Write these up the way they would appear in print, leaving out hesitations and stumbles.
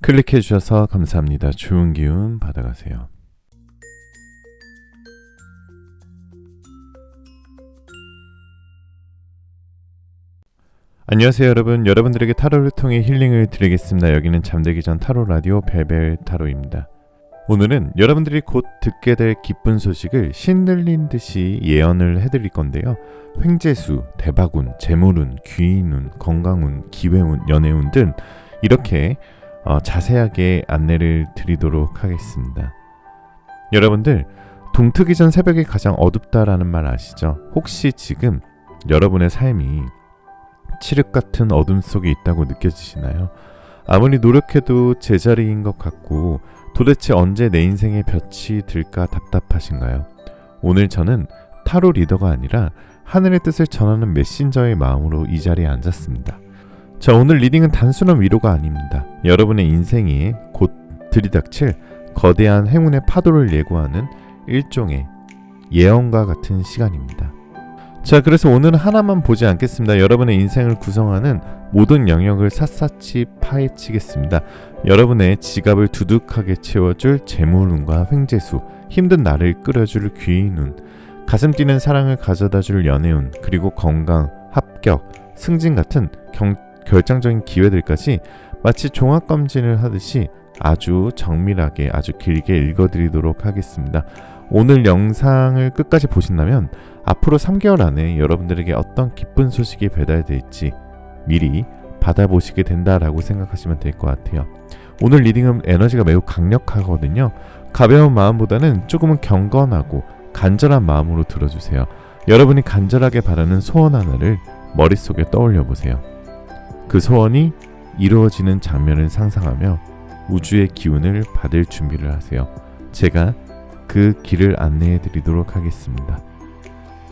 클릭해 주셔서 감사합니다. 좋은 기운 받아가세요. 안녕하세요 여러분. 여러분들에게 타로를 통해 힐링을 드리겠습니다. 여기는 잠들기 전 타로 라디오 벨벨 타로입니다. 오늘은 여러분들이 곧 듣게 될 기쁜 소식을 신들린 듯이 예언을 해드릴 건데요. 횡재수, 대박운, 재물운, 귀인운, 건강운, 기회운, 연애운 등 이렇게 자세하게 안내를 드리도록 하겠습니다. 여러분들, 동트기 전 새벽이 가장 어둡다라는 말 아시죠? 혹시 지금 여러분의 삶이 칠흑 같은 어둠 속에 있다고 느껴지시나요? 아무리 노력해도 제자리인 것 같고 도대체 언제 내 인생에 볕이 들까 답답하신가요? 오늘 저는 타로 리더가 아니라 하늘의 뜻을 전하는 메신저의 마음으로 이 자리에 앉았습니다. 자, 오늘 리딩은 단순한 위로가 아닙니다. 여러분의 인생에 곧 들이닥칠 거대한 행운의 파도를 예고하는 일종의 예언과 같은 시간입니다. 자, 그래서 오늘은 하나만 보지 않겠습니다. 여러분의 인생을 구성하는 모든 영역을 샅샅이 파헤치겠습니다. 여러분의 지갑을 두둑하게 채워줄 재물운과 횡재수, 힘든 나를 끌어줄 귀인운, 가슴 뛰는 사랑을 가져다줄 연애운, 그리고 건강, 합격, 승진 같은 결정적인 기회들까지 마치 종합검진을 하듯이 아주 정밀하게 아주 길게 읽어드리도록 하겠습니다. 오늘 영상을 끝까지 보신다면 앞으로 3개월 안에 여러분들에게 어떤 기쁜 소식이 배달될지 미리 받아보시게 된다라고 생각하시면 될 것 같아요. 오늘 리딩은 에너지가 매우 강력하거든요. 가벼운 마음보다는 조금은 경건하고 간절한 마음으로 들어주세요. 여러분이 간절하게 바라는 소원 하나를 머릿속에 떠올려 보세요. 그 소원이 이루어지는 장면을 상상하며 우주의 기운을 받을 준비를 하세요. 제가 그 길을 안내해 드리도록 하겠습니다.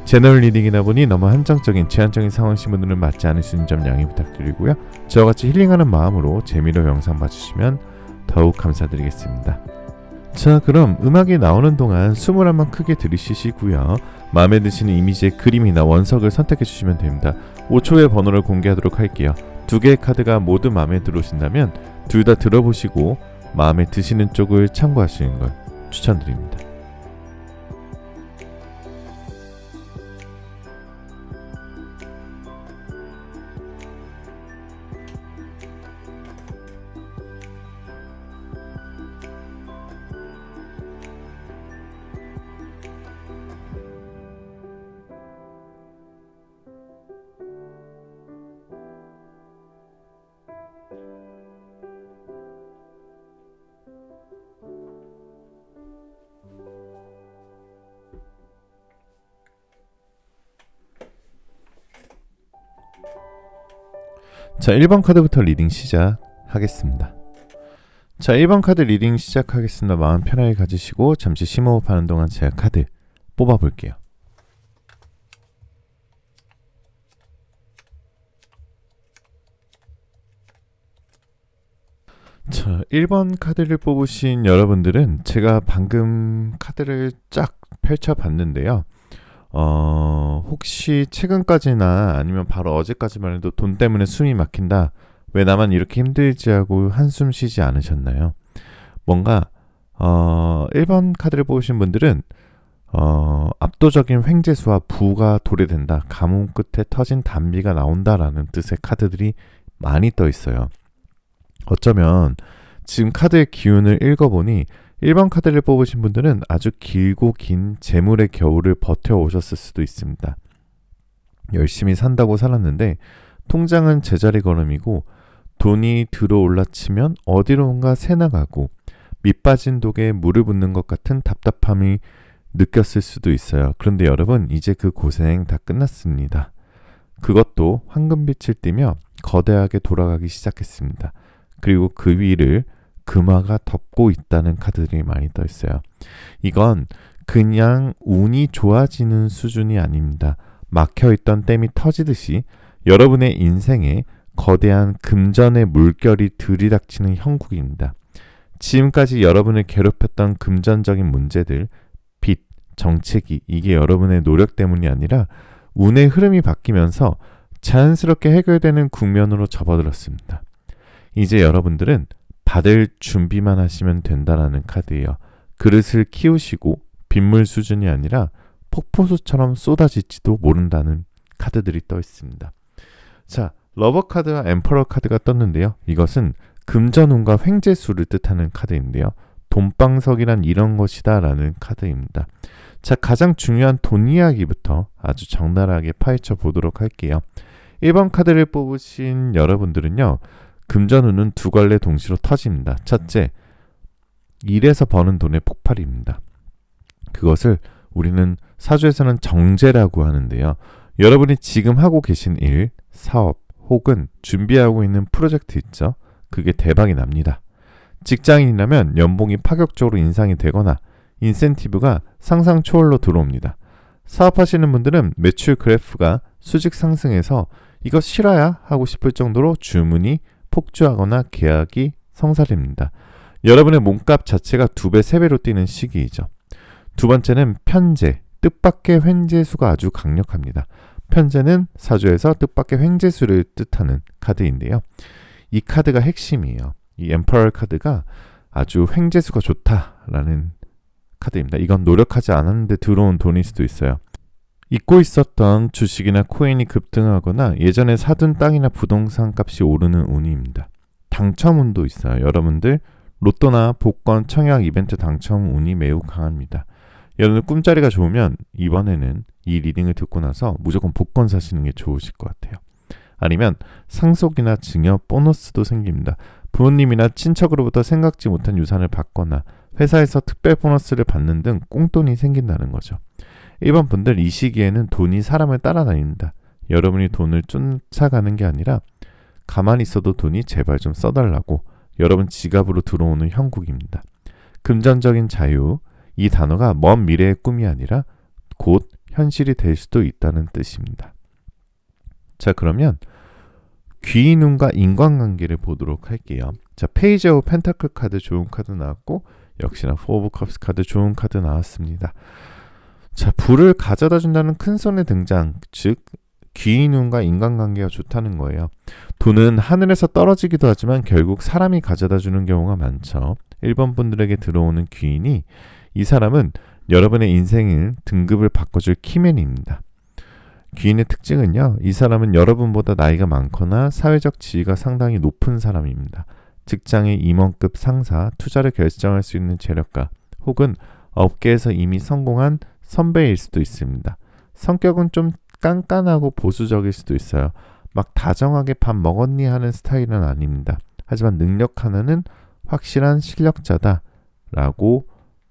제너럴 리딩이다 보니 너무 한정적인 제한적인 상황이신 분들은 맞지 않으시는 점 양해 부탁드리고요. 저와 같이 힐링하는 마음으로 재미로 영상 봐주시면 더욱 감사드리겠습니다. 자, 그럼 음악이 나오는 동안 숨을 한번 크게 들이쉬시고요. 마음에 드시는 이미지의 그림이나 원석을 선택해 주시면 됩니다. 5초의 번호를 공개하도록 할게요. 2개의 카드가 모두 마음에 들어오신다면 둘 다 들어보시고 마음에 드시는 쪽을 참고하시는 걸 추천드립니다. 자, 1번 카드부터 리딩 시작하겠습니다. 자, 1번 카드 리딩 시작하겠습니다. 마음 편하게 가지시고 잠시 심호흡하는 동안 제가 카드 뽑아볼게요. 자, 1번 카드를 뽑으신 여러분들은 제가 방금 카드를 쫙 펼쳐봤는데요. 혹시 최근까지나 아니면 바로 어제까지만 해도 돈 때문에 숨이 막힌다, 왜 나만 이렇게 힘들지 하고 한숨 쉬지 않으셨나요? 뭔가 1번 카드를 뽑으신 분들은 압도적인 횡재수와 부가 도래된다, 가뭄 끝에 터진 단비가 나온다라는 뜻의 카드들이 많이 떠 있어요. 어쩌면 지금 카드의 기운을 읽어보니 1번 카드를 뽑으신 분들은 아주 길고 긴 재물의 겨울을 버텨오셨을 수도 있습니다. 열심히 산다고 살았는데 통장은 제자리 걸음이고 돈이 들어올라치면 어디론가 새나가고 밑빠진 독에 물을 붓는 것 같은 답답함이 느꼈을 수도 있어요. 그런데 여러분, 이제 그 고생 다 끝났습니다. 그것도 황금빛을 띠며 거대하게 돌아가기 시작했습니다. 그리고 그 위를 금화가 덮고 있다는 카드들이 많이 떠 있어요. 이건 그냥 운이 좋아지는 수준이 아닙니다. 막혀있던 댐이 터지듯이 여러분의 인생에 거대한 금전의 물결이 들이닥치는 형국입니다. 지금까지 여러분을 괴롭혔던 금전적인 문제들, 빚, 정체기, 이게 여러분의 노력 때문이 아니라 운의 흐름이 바뀌면서 자연스럽게 해결되는 국면으로 접어들었습니다. 이제 여러분들은 받을 준비만 하시면 된다라는 카드예요. 그릇을 키우시고 빗물 수준이 아니라 폭포수처럼 쏟아질지도 모른다는 카드들이 떠 있습니다. 자, 러버 카드와 엠퍼러 카드가 떴는데요. 이것은 금전운과 횡재수를 뜻하는 카드인데요. 돈방석이란 이런 것이다 라는 카드입니다. 자, 가장 중요한 돈 이야기부터 아주 적나라하게 파헤쳐 보도록 할게요. 1번 카드를 뽑으신 여러분들은요, 금전운은 두 갈래 동시로 터집니다. 첫째, 일에서 버는 돈의 폭발입니다. 그것을 우리는 사주에서는 정제라고 하는데요. 여러분이 지금 하고 계신 일, 사업 혹은 준비하고 있는 프로젝트 있죠? 그게 대박이 납니다. 직장인이라면 연봉이 파격적으로 인상이 되거나 인센티브가 상상 초월로 들어옵니다. 사업하시는 분들은 매출 그래프가 수직 상승해서 이거 실화야? 하고 싶을 정도로 주문이 폭주하거나 계약이 성사됩니다. 여러분의 몸값 자체가 2배, 3배로 뛰는 시기이죠. 두 번째는 편재, 뜻밖의 횡재수가 아주 강력합니다. 편재는 사주에서 뜻밖의 횡재수를 뜻하는 카드인데요. 이 카드가 핵심이에요. 이 엠퍼럴 카드가 아주 횡재수가 좋다라는 카드입니다. 이건 노력하지 않았는데 들어온 돈일 수도 있어요. 잊고 있었던 주식이나 코인이 급등하거나 예전에 사둔 땅이나 부동산 값이 오르는 운입니다. 당첨운도 있어요. 여러분들 로또나 복권, 청약 이벤트 당첨운이 매우 강합니다. 여러분 꿈자리가 좋으면 이번에는 이 리딩을 듣고 나서 무조건 복권 사시는 게 좋으실 것 같아요. 아니면 상속이나 증여, 보너스도 생깁니다. 부모님이나 친척으로부터 생각지 못한 유산을 받거나 회사에서 특별 보너스를 받는 등 꽁돈이 생긴다는 거죠. 1번 분들 이 시기에는 돈이 사람을 따라다닙니다. 여러분이 돈을 쫓아가는 게 아니라 가만히 있어도 돈이 제발 좀 써달라고 여러분 지갑으로 들어오는 형국입니다. 금전적인 자유, 이 단어가 먼 미래의 꿈이 아니라 곧 현실이 될 수도 있다는 뜻입니다. 자, 그러면 귀인운과 인간관계를 보도록 할게요. 자, 페이지 오브 펜타클 카드 좋은 카드 나왔고 역시나 포 오브 컵스 카드 좋은 카드 나왔습니다. 자, 부를 가져다 준다는 큰 손의 등장, 즉 귀인운과 인간관계가 좋다는 거예요. 돈은 하늘에서 떨어지기도 하지만 결국 사람이 가져다 주는 경우가 많죠. 1번 분들에게 들어오는 귀인이, 이 사람은 여러분의 인생을 등급을 바꿔줄 키맨입니다. 귀인의 특징은요, 이 사람은 여러분보다 나이가 많거나 사회적 지위가 상당히 높은 사람입니다. 직장의 임원급 상사, 투자를 결정할 수 있는 재력가, 혹은 업계에서 이미 성공한 선배일 수도 있습니다. 성격은 좀 깐깐하고 보수적일 수도 있어요. 막 다정하게 밥 먹었니 하는 스타일은 아닙니다. 하지만 능력 하나는 확실한 실력자다라고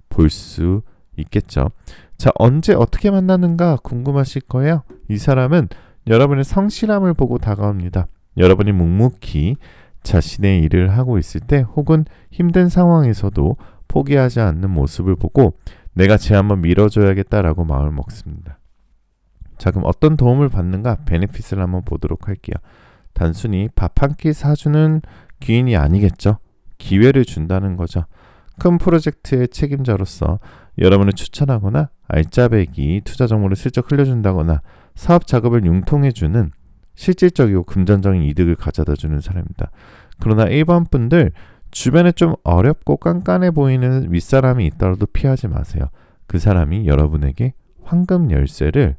볼 수 있겠죠. 자, 언제 어떻게 만나는가 궁금하실 거예요. 이 사람은 여러분의 성실함을 보고 다가옵니다. 여러분이 묵묵히 자신의 일을 하고 있을 때 혹은 힘든 상황에서도 포기하지 않는 모습을 보고 내가 쟤 한번 밀어줘야겠다라고 마음을 먹습니다. 자, 그럼 어떤 도움을 받는가 베네핏을 한번 보도록 할게요. 단순히 밥 한 끼 사주는 귀인이 아니겠죠. 기회를 준다는 거죠. 큰 프로젝트의 책임자로서 여러분을 추천하거나 알짜배기 투자 정보를 슬쩍 흘려준다거나 사업 작업을 융통해주는 실질적이고 금전적인 이득을 가져다주는 사람입니다. 그러나 1번 분들 주변에 좀 어렵고 깐깐해 보이는 윗사람이 있더라도 피하지 마세요. 그 사람이 여러분에게 황금 열쇠를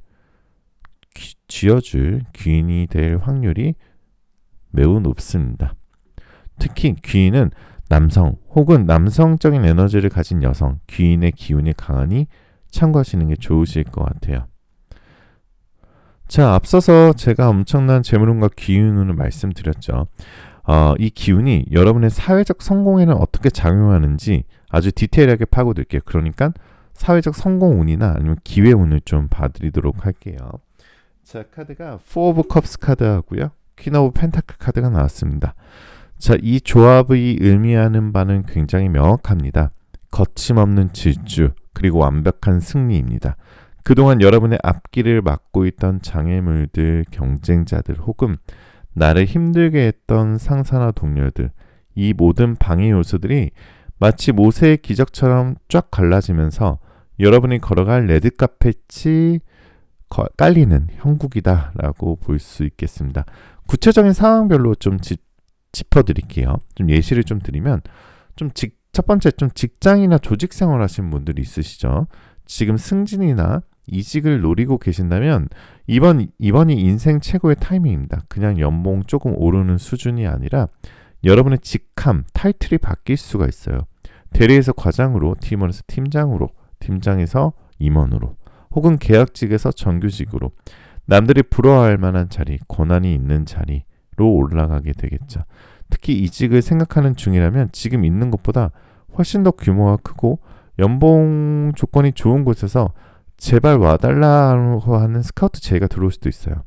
쥐어줄 귀인이 될 확률이 매우 높습니다. 특히 귀인은 남성 혹은 남성적인 에너지를 가진 여성, 귀인의 기운이 강하니 참고하시는 게 좋으실 것 같아요. 자, 앞서서 제가 엄청난 재물운과 기운운을 말씀드렸죠. 이 기운이 여러분의 사회적 성공에는 어떻게 작용하는지 아주 디테일하게 파고들게요. 그러니까 사회적 성공운이나 아니면 기회운을 좀 봐드리도록 할게요. 자, 카드가 포 오브 컵스 카드하고요, 퀸 오브 펜타클 카드가 나왔습니다. 자, 이 조합이 의미하는 바는 굉장히 명확합니다. 거침없는 질주, 그리고 완벽한 승리입니다. 그동안 여러분의 앞길을 막고 있던 장애물들, 경쟁자들, 혹은 나를 힘들게 했던 상사나 동료들, 이 모든 방해 요소들이 마치 모세의 기적처럼 쫙 갈라지면서 여러분이 걸어갈 레드카펫이 깔리는 형국이다라고 볼 수 있겠습니다. 구체적인 상황별로 좀 짚어드릴게요. 좀 예시를 좀 드리면 첫 번째 좀 직장이나 조직 생활 하시는 분들이 있으시죠. 지금 승진이나 이직을 노리고 계신다면 이번이 인생 최고의 타이밍입니다. 그냥 연봉 조금 오르는 수준이 아니라 여러분의 직함, 타이틀이 바뀔 수가 있어요. 대리에서 과장으로, 팀원에서 팀장으로, 팀장에서 임원으로, 혹은 계약직에서 정규직으로 남들이 부러워할 만한 자리, 권한이 있는 자리로 올라가게 되겠죠. 특히 이직을 생각하는 중이라면 지금 있는 것보다 훨씬 더 규모가 크고 연봉 조건이 좋은 곳에서 제발 와달라고 하는 스카우트 제의가 들어올 수도 있어요.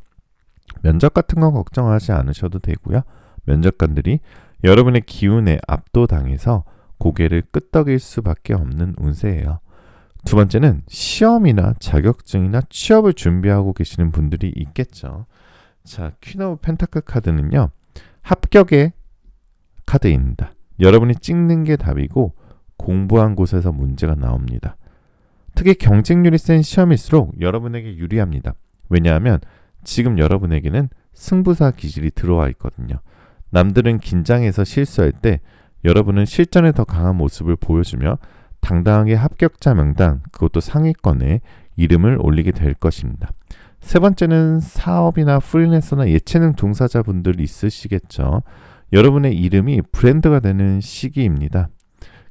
면접 같은 거 걱정하지 않으셔도 되고요. 면접관들이 여러분의 기운에 압도당해서 고개를 끄덕일 수밖에 없는 운세예요. 두 번째는 시험이나 자격증이나 취업을 준비하고 계시는 분들이 있겠죠. 자, 퀸 오브 펜타클 카드는요, 합격의 카드입니다. 여러분이 찍는 게 답이고 공부한 곳에서 문제가 나옵니다. 특히 경쟁률이 센 시험일수록 여러분에게 유리합니다. 왜냐하면 지금 여러분에게는 승부사 기질이 들어와 있거든요. 남들은 긴장해서 실수할 때 여러분은 실전에 더 강한 모습을 보여주며 당당하게 합격자 명단, 그것도 상위권에 이름을 올리게 될 것입니다. 세 번째는 사업이나 프리랜서나 예체능 종사자분들 있으시겠죠. 여러분의 이름이 브랜드가 되는 시기입니다.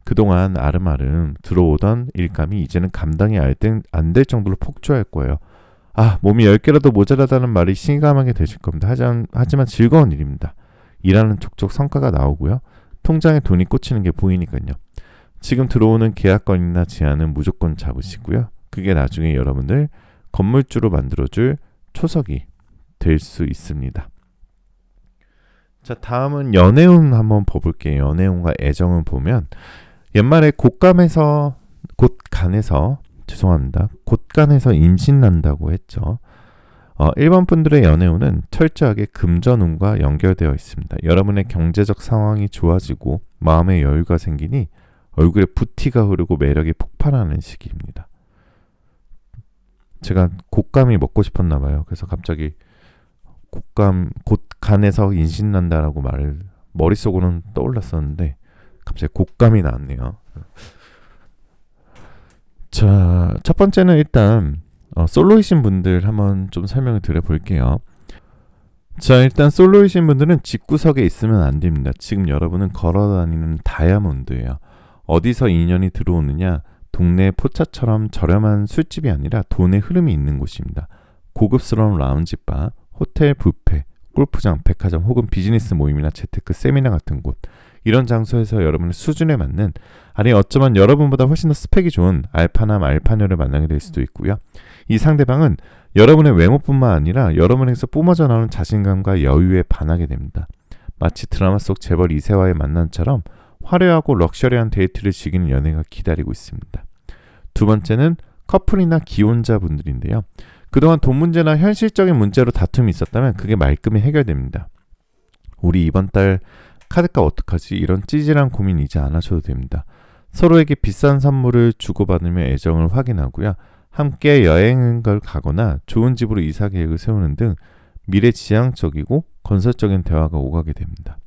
그동안 아름아름 들어오던 일감이 이제는 감당이 안 될 정도로 폭주할 거예요. 몸이 10개라도 모자라다는 말이 실감하게 되실 겁니다. 하지만 즐거운 일입니다. 일하는 족족 성과가 나오고요. 통장에 돈이 꽂히는 게 보이니까요. 지금 들어오는 계약건이나 제안은 무조건 잡으시고요. 그게 나중에 여러분들 건물주로 만들어줄 초석이 될 수 있습니다. 자, 다음은 연애운 한번 봐볼게요. 연애운과 애정은 보면 옛말에 곳간에서 임신 난다고 했죠. 1번 분들의 연애운은 철저하게 금전운과 연결되어 있습니다. 여러분의 경제적 상황이 좋아지고 마음의 여유가 생기니 얼굴에 부티가 흐르고 매력이 폭발하는 시기입니다. 제가 곶감이 먹고 싶었나 봐요. 그래서 갑자기 곳간에서 임신난다라고 말을 머릿속으로는 떠올랐었는데 갑자기 곶감이 나왔네요. 자, 첫 번째는 일단 솔로이신 분들 한번 좀 설명을 드려볼게요. 자, 일단 솔로이신 분들은 집구석에 있으면 안 됩니다. 지금 여러분은 걸어다니는 다이아몬드예요. 어디서 인연이 들어오느냐, 동네 포차처럼 저렴한 술집이 아니라 돈의 흐름이 있는 곳입니다. 고급스러운 라운지바, 호텔 뷔페, 골프장, 백화점 혹은 비즈니스 모임이나 재테크 세미나 같은 곳, 이런 장소에서 여러분의 수준에 맞는, 아니 어쩌면 여러분보다 훨씬 더 스펙이 좋은 알파남 알파녀를 만나게 될 수도 있고요. 이 상대방은 여러분의 외모뿐만 아니라 여러분에게서 뿜어져 나오는 자신감과 여유에 반하게 됩니다. 마치 드라마 속 재벌 2세와의 만남처럼 화려하고 럭셔리한 데이트를 즐기는 연애가 기다리고 있습니다. 두 번째는 커플이나 기혼자 분들인데요. 그동안 돈 문제나 현실적인 문제로 다툼이 있었다면 그게 말끔히 해결됩니다. 우리 이번 달 카드값 어떡하지? 이런 찌질한 고민 이제 안 하셔도 됩니다. 서로에게 비싼 선물을 주고받으며 애정을 확인하고요. 함께 여행을 가거나 좋은 집으로 이사 계획을 세우는 등 미래지향적이고 건설적인 대화가 오가게 됩니다.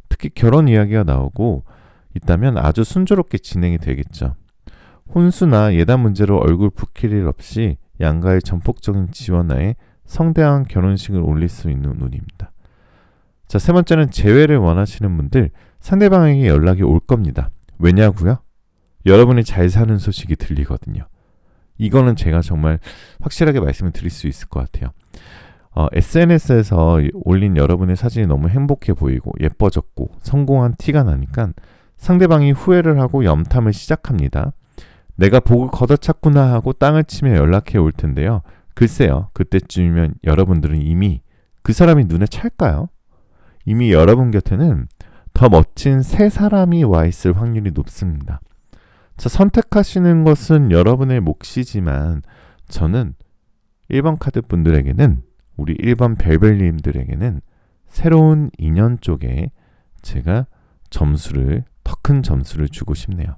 특히 결혼 이야기가 나오고 있다면 아주 순조롭게 진행이 되겠죠. 혼수나 예단 문제로 얼굴 붉힐 일 없이 양가의 전폭적인 지원하에 성대한 결혼식을 올릴 수 있는 운입니다. 자, 세 번째는 재회를 원하시는 분들, 상대방에게 연락이 올 겁니다. 왜냐고요? 여러분이 잘 사는 소식이 들리거든요. 이거는 제가 정말 확실하게 말씀을 드릴 수 있을 것 같아요. SNS에서 올린 여러분의 사진이 너무 행복해 보이고 예뻐졌고 성공한 티가 나니까 상대방이 후회를 하고 염탐을 시작합니다. 내가 복을 걷어찼구나 하고 땅을 치며 연락해 올 텐데요. 글쎄요, 그때쯤이면 여러분들은 이미 그 사람이 눈에 찰까요? 이미 여러분 곁에는 더 멋진 새 사람이 와 있을 확률이 높습니다. 자, 선택하시는 것은 여러분의 몫이지만 저는 1번 카드 분들에게는, 우리 1번 별별님들에게는 새로운 인연 쪽에 제가 더 큰 점수를 주고 싶네요.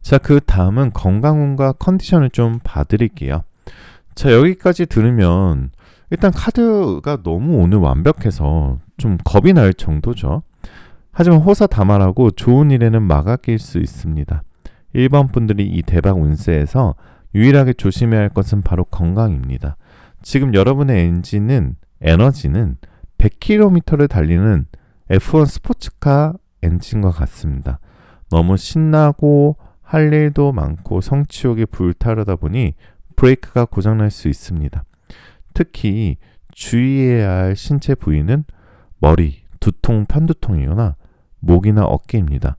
자, 그 다음은 건강운과 컨디션을 좀 봐드릴게요. 자, 여기까지 들으면 일단 카드가 너무 오늘 완벽해서 좀 겁이 날 정도죠. 하지만 호사다말하고 좋은 일에는 막아 낄 수 있습니다. 1번 분들이 이 대박 운세에서 유일하게 조심해야 할 것은 바로 건강입니다. 지금 여러분의 에너지는 100km를 달리는 F1 스포츠카 엔진과 같습니다. 너무 신나고 할 일도 많고 성취욕이 불타르다 보니 브레이크가 고장날 수 있습니다. 특히 주의해야 할 신체 부위는 머리, 두통, 편두통이거나 목이나 어깨입니다.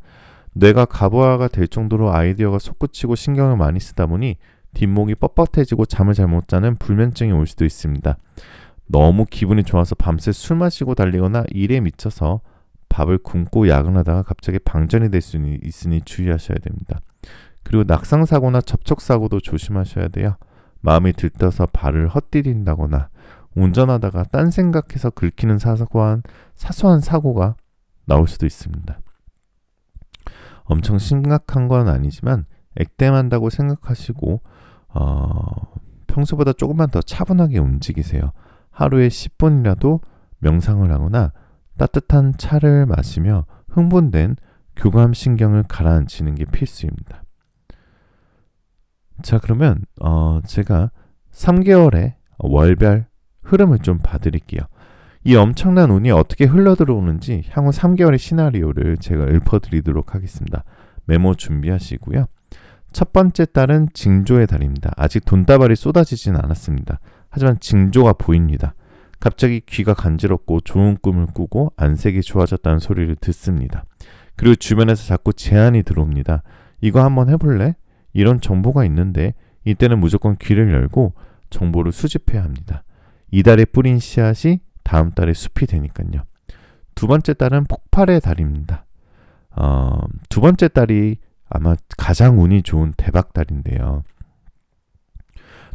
뇌가 가부화가 될 정도로 아이디어가 솟구치고 신경을 많이 쓰다 보니 뒷목이 뻣뻣해지고 잠을 잘 못 자는 불면증이 올 수도 있습니다. 너무 기분이 좋아서 밤새 술 마시고 달리거나 일에 미쳐서 밥을 굶고 야근하다가 갑자기 방전이 될 수 있으니 주의하셔야 됩니다. 그리고 낙상사고나 접촉사고도 조심하셔야 돼요. 마음이 들떠서 발을 헛디딘다거나 운전하다가 딴 생각해서 긁히는 사소한 사고가 나올 수도 있습니다. 엄청 심각한 건 아니지만 액땜한다고 생각하시고 평소보다 조금만 더 차분하게 움직이세요. 하루에 10분이라도 명상을 하거나 따뜻한 차를 마시며 흥분된 교감신경을 가라앉히는 게 필수입니다. 자, 그러면 제가 3개월의 월별 흐름을 좀 봐드릴게요. 이 엄청난 운이 어떻게 흘러들어오는지 향후 3개월의 시나리오를 제가 읊어드리도록 하겠습니다. 메모 준비하시고요. 첫 번째 달은 징조의 달입니다. 아직 돈다발이 쏟아지진 않았습니다. 하지만 징조가 보입니다. 갑자기 귀가 간지럽고 좋은 꿈을 꾸고 안색이 좋아졌다는 소리를 듣습니다. 그리고 주변에서 자꾸 제안이 들어옵니다. 이거 한번 해볼래? 이런 정보가 있는데 이때는 무조건 귀를 열고 정보를 수집해야 합니다. 이달에 뿌린 씨앗이 다음 달에 숲이 되니까요. 두 번째 달은 폭발의 달입니다. 두 번째 달이 아마 가장 운이 좋은 대박 달인데요.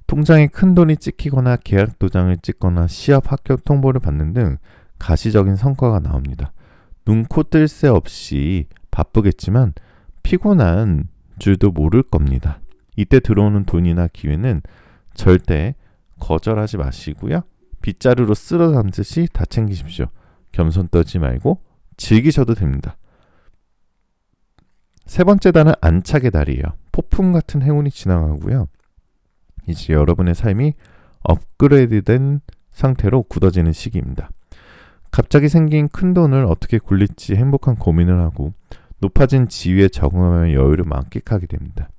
통장에 큰 돈이 찍히거나 계약 도장을 찍거나 시합 합격 통보를 받는 등 가시적인 성과가 나옵니다. 눈코 뜰 새 없이 바쁘겠지만 피곤한 줄도 모를 겁니다. 이때 들어오는 돈이나 기회는 절대 거절하지 마시고요. 빗자루로 쓸어 담듯이 다 챙기십시오. 겸손 떨지 말고 즐기셔도 됩니다. 세 번째 달은 안착의 달이에요. 폭풍 같은 행운이 지나가고요. 이제 여러분의 삶이 업그레이드된 상태로 굳어지는 시기입니다. 갑자기 생긴 큰 돈을 어떻게 굴릴지 행복한 고민을 하고 높아진 지위에 적응하며 여유를 만끽하게 됩니다.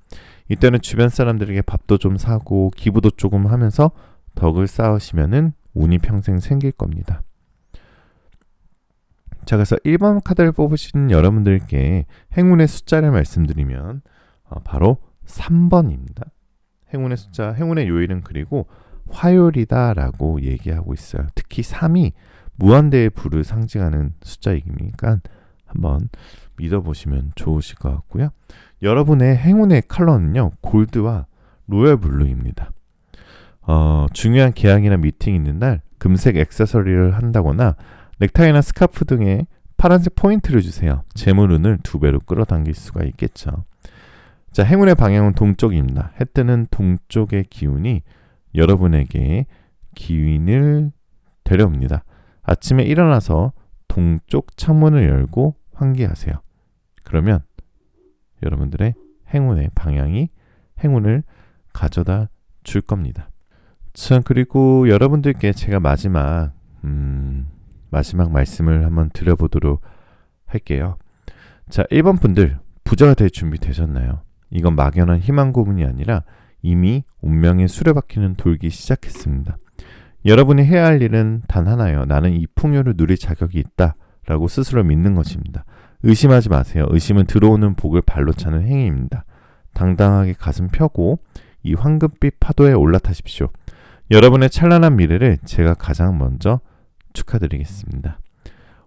이때는 주변 사람들에게 밥도 좀 사고 기부도 조금 하면서 덕을 쌓으시면은 운이 평생 생길 겁니다. 자, 그래서 1번 카드를 뽑으신 여러분들께 행운의 숫자를 말씀드리면 바로 3번입니다. 행운의 숫자, 행운의 요일은 그리고 화요일이다라고 얘기하고 있어요. 특히 3이 무한대의 부를 상징하는 숫자이니까 한번 믿어보시면 좋으실 것 같고요. 여러분의 행운의 컬러는요, 골드와 로열 블루입니다. 중요한 계약이나 미팅이 있는 날 금색 액세서리를 한다거나 넥타이나 스카프 등에 파란색 포인트를 주세요. 재물운을 2배로 끌어당길 수가 있겠죠. 자, 행운의 방향은 동쪽입니다. 해 뜨는 동쪽의 기운이 여러분에게 기운을 데려옵니다. 아침에 일어나서 동쪽 창문을 열고 환기하세요. 그러면 여러분들의 행운의 방향이 행운을 가져다 줄 겁니다. 참, 그리고 여러분들께 제가 마지막 말씀을 한번 드려보도록 할게요. 자, 1번 분들 부자가 될 준비 되셨나요? 이건 막연한 희망 고문이 아니라 이미 운명의 수레바퀴는 돌기 시작했습니다. 여러분이 해야 할 일은 단 하나예요. 나는 이 풍요를 누릴 자격이 있다라고 스스로 믿는 것입니다. 의심하지 마세요. 의심은 들어오는 복을 발로 차는 행위입니다. 당당하게 가슴 펴고 이 황금빛 파도에 올라타십시오. 여러분의 찬란한 미래를 제가 가장 먼저 축하드리겠습니다.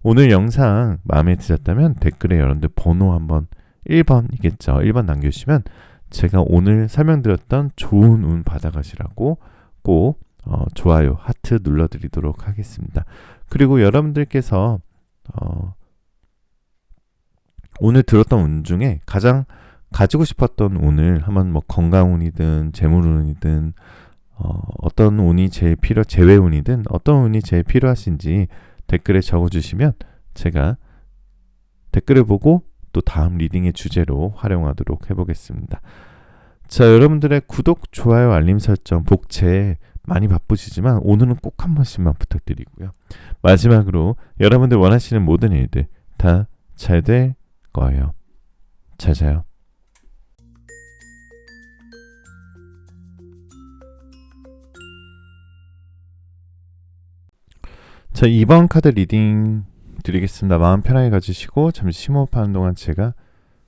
오늘 영상 마음에 드셨다면 댓글에 여러분들 번호 한번 1번이겠죠. 1번 남겨주시면 제가 오늘 설명드렸던 좋은 운 받아가시라고 꼭 좋아요, 하트 눌러드리도록 하겠습니다. 그리고 여러분들께서 오늘 들었던 운 중에 가장 가지고 싶었던 운을 한번 뭐 건강운이든 재물운이든 어떤 운이 제일 재회운이든 어떤 운이 제일 필요하신지 댓글에 적어주시면 제가 댓글을 보고 또 다음 리딩의 주제로 활용하도록 해보겠습니다. 자, 여러분들의 구독, 좋아요, 알림 설정, 복채 많이 바쁘시지만 오늘은 꼭 한 번씩만 부탁드리고요. 마지막으로 여러분들 원하시는 모든 일들 다 잘 될 거예요. 잘 자요. 자, 2번 카드 리딩 드리겠습니다. 마음 편하게 가지시고 잠시 심호흡하는 동안 제가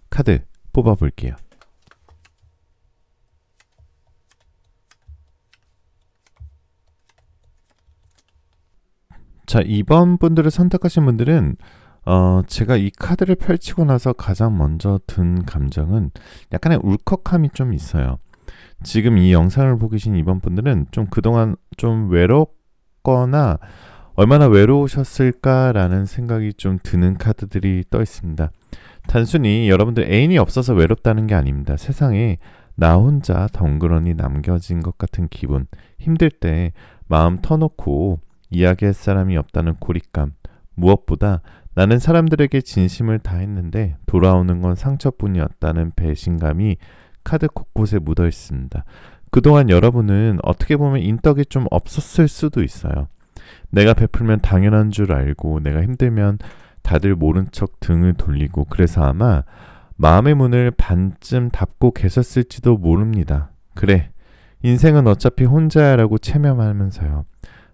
카드 뽑아볼게요. 자, 2번 분들을 선택하신 분들은 제가 이 카드를 펼치고 나서 가장 먼저 든 감정은 약간의 울컥함이 좀 있어요. 지금 이 영상을 보고 계신 2번 분들은 좀 그동안 좀 외롭거나 얼마나 외로우셨을까라는 생각이 좀 드는 카드들이 떠 있습니다. 단순히 여러분들 애인이 없어서 외롭다는 게 아닙니다. 세상에 나 혼자 덩그러니 남겨진 것 같은 기분, 힘들 때 마음 터놓고 이야기할 사람이 없다는 고립감, 무엇보다 나는 사람들에게 진심을 다했는데 돌아오는 건 상처뿐이었다는 배신감이 카드 곳곳에 묻어 있습니다. 그동안 여러분은 어떻게 보면 인덕이 좀 없었을 수도 있어요. 내가 베풀면 당연한 줄 알고 내가 힘들면 다들 모른 척 등을 돌리고 그래서 아마 마음의 문을 반쯤 닫고 계셨을지도 모릅니다. 그래, 인생은 어차피 혼자야라고 체념하면서요.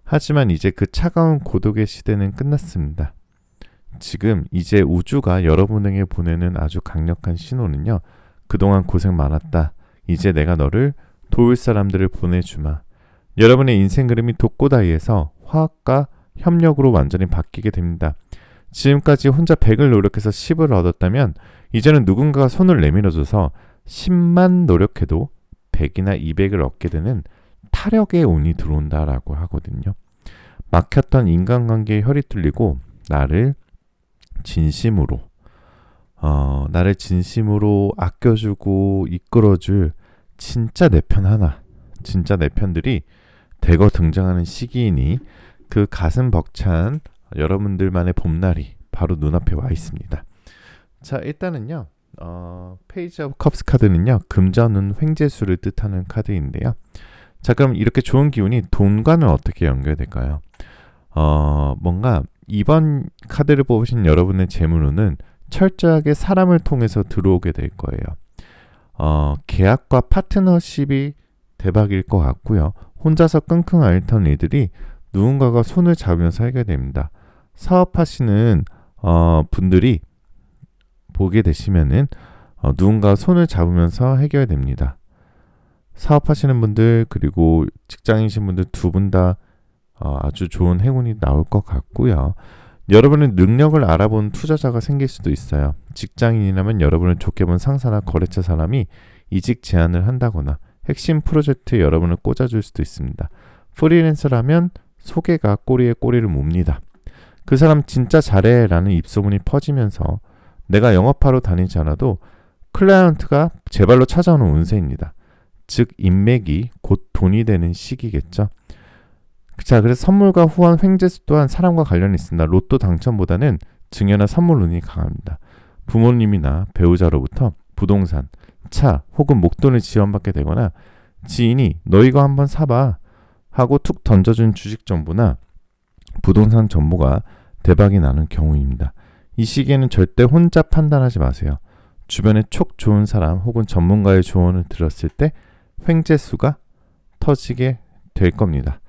하지만 이제 그 차가운 고독의 시대는 끝났습니다. 지금 이제 우주가 여러분에게 보내는 아주 강력한 신호는요. 그동안 고생 많았다. 이제 내가 너를 도울 사람들을 보내주마. 여러분의 인생 그림이 독고다이에서 화학과 협력으로 완전히 바뀌게 됩니다. 지금까지 혼자 100을 노력해서 10을 얻었다면 이제는 누군가가 손을 내밀어줘서 10만 노력해도 100이나 200을 얻게 되는 타력의 운이 들어온다라고 하거든요. 막혔던 인간관계에 혈이 뚫리고 나를 진심으로 아껴주고 이끌어줄 진짜 내 편 하나, 진짜 내 편들이 대거 등장하는 시기이니 그 가슴 벅찬 여러분들만의 봄날이 바로 눈앞에 와 있습니다. 자, 일단은요. 페이지 오브 컵스 카드는요. 금전운 횡재수를 뜻하는 카드인데요. 자, 그럼 이렇게 좋은 기운이 돈과는 어떻게 연결될까요? 뭔가 이번 카드를 뽑으신 여러분의 재물운은 철저하게 사람을 통해서 들어오게 될 거예요. 계약과 파트너십이 대박일 것 같고요. 혼자서 끙끙 앓던 일들이 누군가가 손을 잡으면서 해결됩니다. 사업하시는 분들이 보게 되시면은 누군가 손을 잡으면서 해결됩니다. 사업하시는 분들 그리고 직장이신 분들 두 분 다 아주 좋은 행운이 나올 것 같고요. 여러분의 능력을 알아본 투자자가 생길 수도 있어요. 직장인이라면 여러분을 좋게 본 상사나 거래처 사람이 이직 제안을 한다거나 핵심 프로젝트에 여러분을 꽂아줄 수도 있습니다. 프리랜서라면 소개가 꼬리에 꼬리를 묻니다. 그 사람 진짜 잘해 라는 입소문이 퍼지면서 내가 영업하러 다니지 않아도 클라이언트가 제 발로 찾아오는 운세입니다. 즉 인맥이 곧 돈이 되는 시기겠죠. 자, 그래서 선물과 후원 횡재수 또한 사람과 관련이 있습니다. 로또 당첨보다는 증여나 선물 운이 강합니다. 부모님이나 배우자로부터 부동산, 차 혹은 목돈을 지원받게 되거나 지인이 너 이거 한번 사봐 하고 툭 던져준 주식 정보나 부동산 정보가 대박이 나는 경우입니다. 이 시기에는 절대 혼자 판단하지 마세요. 주변에 촉 좋은 사람 혹은 전문가의 조언을 들었을 때 횡재수가 터지게 될 겁니다.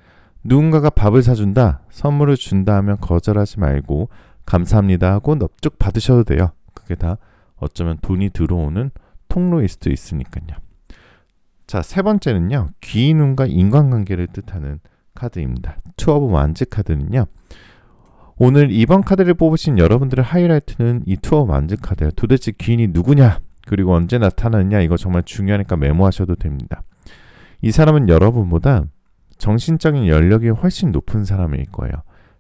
누군가가 밥을 사준다, 선물을 준다 하면 거절하지 말고 감사합니다 하고 넙죽 받으셔도 돼요. 그게 다 어쩌면 돈이 들어오는 통로일 수도 있으니까요. 자, 세 번째는요. 귀인운과 인간관계를 뜻하는 카드입니다. 투 오브 완즈 카드는요. 오늘 이번 카드를 뽑으신 여러분들의 하이라이트는 이 투 오브 완즈 카드예요. 도대체 귀인이 누구냐? 그리고 언제 나타나느냐? 이거 정말 중요하니까 메모하셔도 됩니다. 이 사람은 여러분보다 정신적인 연령이 훨씬 높은 사람일 거예요.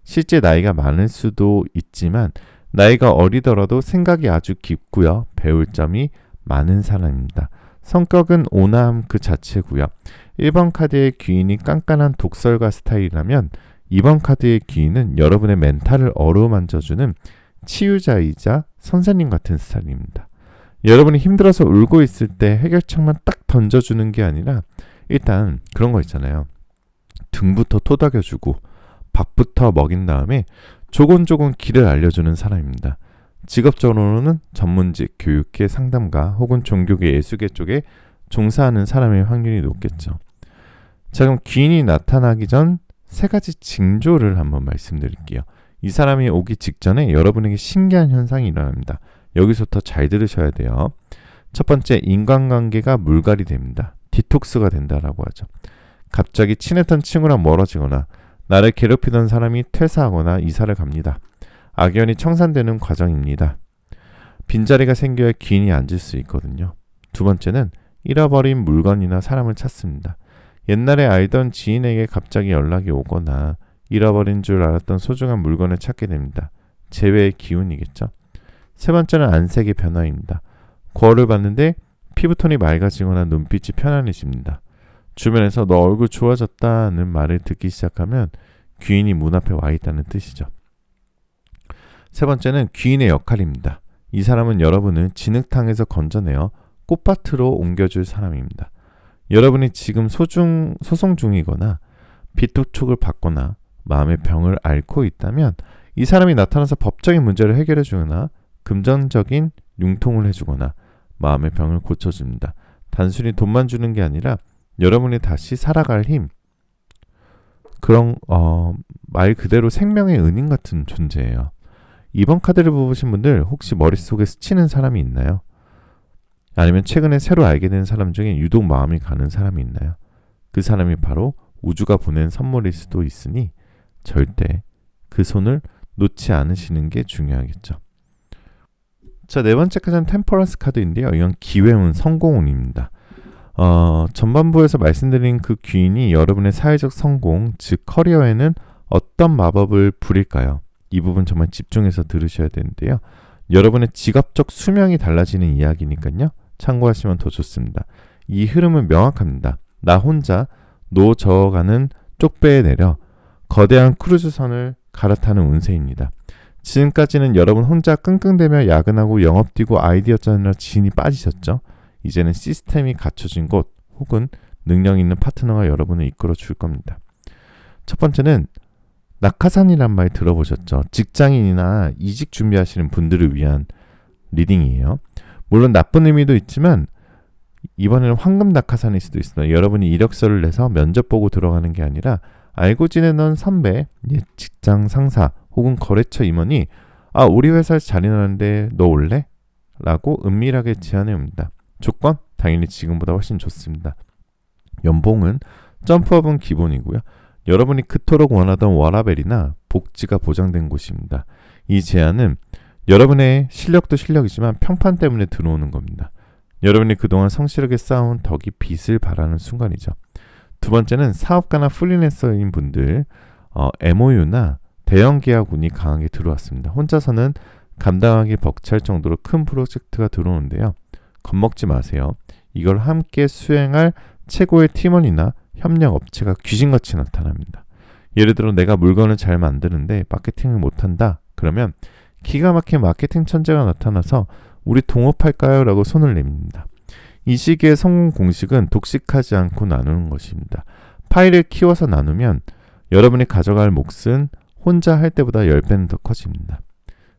실제 나이가 많을 수도 있지만 나이가 어리더라도 생각이 아주 깊고요. 배울 점이 많은 사람입니다. 성격은 온화함 그 자체고요. 1번 카드의 귀인이 깐깐한 독설가 스타일이라면 이번 카드의 귀인은 여러분의 멘탈을 어루만져주는 치유자이자 선생님 같은 스타일입니다. 여러분이 힘들어서 울고 있을 때 해결책만 딱 던져주는 게 아니라 일단 그런 거 있잖아요. 등부터 토닥여주고 밥부터 먹인 다음에 조곤조곤 길을 알려주는 사람입니다. 직업적으로는 전문직, 교육계, 상담가 혹은 종교계, 예술계 쪽에 종사하는 사람의 확률이 높겠죠. 자, 그럼 귀인이 나타나기 전 3가지 징조를 한번 말씀드릴게요. 이 사람이 오기 직전에 여러분에게 신기한 현상이 일어납니다. 여기서부터 잘 들으셔야 돼요. 첫 번째, 인간관계가 물갈이 됩니다. 디톡스가 된다라고 하죠. 갑자기 친했던 친구랑 멀어지거나 나를 괴롭히던 사람이 퇴사하거나 이사를 갑니다. 악연이 청산되는 과정입니다. 빈자리가 생겨야 귀인이 앉을 수 있거든요. 두 번째는 잃어버린 물건이나 사람을 찾습니다. 옛날에 알던 지인에게 갑자기 연락이 오거나 잃어버린 줄 알았던 소중한 물건을 찾게 됩니다. 재회의 기운이겠죠. 세 번째는 안색의 변화입니다. 거울을 봤는데 피부톤이 맑아지거나 눈빛이 편안해집니다. 주변에서 너 얼굴 좋아졌다는 말을 듣기 시작하면 귀인이 문 앞에 와 있다는 뜻이죠. 세 번째는 귀인의 역할입니다. 이 사람은 여러분을 진흙탕에서 건져내어 꽃밭으로 옮겨줄 사람입니다. 여러분이 지금 소송 중이거나 빚도촉을 받거나 마음의 병을 앓고 있다면 이 사람이 나타나서 법적인 문제를 해결해 주거나 금전적인 융통을 해주거나 마음의 병을 고쳐줍니다. 단순히 돈만 주는 게 아니라 여러분이 다시 살아갈 힘, 그런 말 그대로 생명의 은인 같은 존재예요. 이번 카드를 뽑으신 분들 혹시 머릿속에 스치는 사람이 있나요? 아니면 최근에 새로 알게 된 사람 중에 유독 마음이 가는 사람이 있나요? 그 사람이 바로 우주가 보낸 선물일 수도 있으니 절대 그 손을 놓지 않으시는 게 중요하겠죠. 자, 네 번째 카드는 템퍼런스 카드인데요. 이건 기회운, 성공운입니다. 전반부에서 말씀드린 그 귀인이 여러분의 사회적 성공, 즉 커리어에는 어떤 마법을 부릴까요? 이 부분 정말 집중해서 들으셔야 되는데요. 여러분의 직업적 수명이 달라지는 이야기니까요. 참고하시면 더 좋습니다. 이 흐름은 명확합니다. 나 혼자 노 저어가는 쪽배에 내려 거대한 크루즈선을 갈아타는 운세입니다. 지금까지는 여러분 혼자 끙끙대며 야근하고 영업 뛰고 아이디어 짜느라 진이 빠지셨죠? 이제는 시스템이 갖춰진 곳 혹은 능력 있는 파트너가 여러분을 이끌어 줄 겁니다. 첫 번째는 낙하산이란 말 들어보셨죠? 직장인이나 이직 준비하시는 분들을 위한 리딩이에요. 물론 나쁜 의미도 있지만 이번에는 황금 낙하산일 수도 있습니다. 여러분이 이력서를 내서 면접 보고 들어가는 게 아니라 알고 지내던 선배, 옛 직장 상사 혹은 거래처 임원이 우리 회사에서 자리 나는데 너 올래? 라고 은밀하게 제안해 옵니다. 조건? 당연히 지금보다 훨씬 좋습니다. 연봉은 점프업은 기본이고요. 여러분이 그토록 원하던 워라벨이나 복지가 보장된 곳입니다. 이 제안은 여러분의 실력도 실력이지만 평판 때문에 들어오는 겁니다. 여러분이 그동안 성실하게 쌓아온 덕이 빛을 발하는 순간이죠. 두 번째는 사업가나 프리랜서인 분들, MOU나 대형 계약 운이 강하게 들어왔습니다. 혼자서는 감당하기 벅찰 정도로 큰 프로젝트가 들어오는데요. 겁먹지 마세요. 이걸 함께 수행할 최고의 팀원이나 협력 업체가 귀신같이 나타납니다. 예를 들어 내가 물건을 잘 만드는데 마케팅을 못한다. 그러면 기가 막힌 마케팅 천재가 나타나서 우리 동업할까요? 라고 손을 내밉니다. 이 시기의 성공 공식은 독식하지 않고 나누는 것입니다. 파일을 키워서 나누면 여러분이 가져갈 몫은 혼자 할 때보다 10배는 더 커집니다.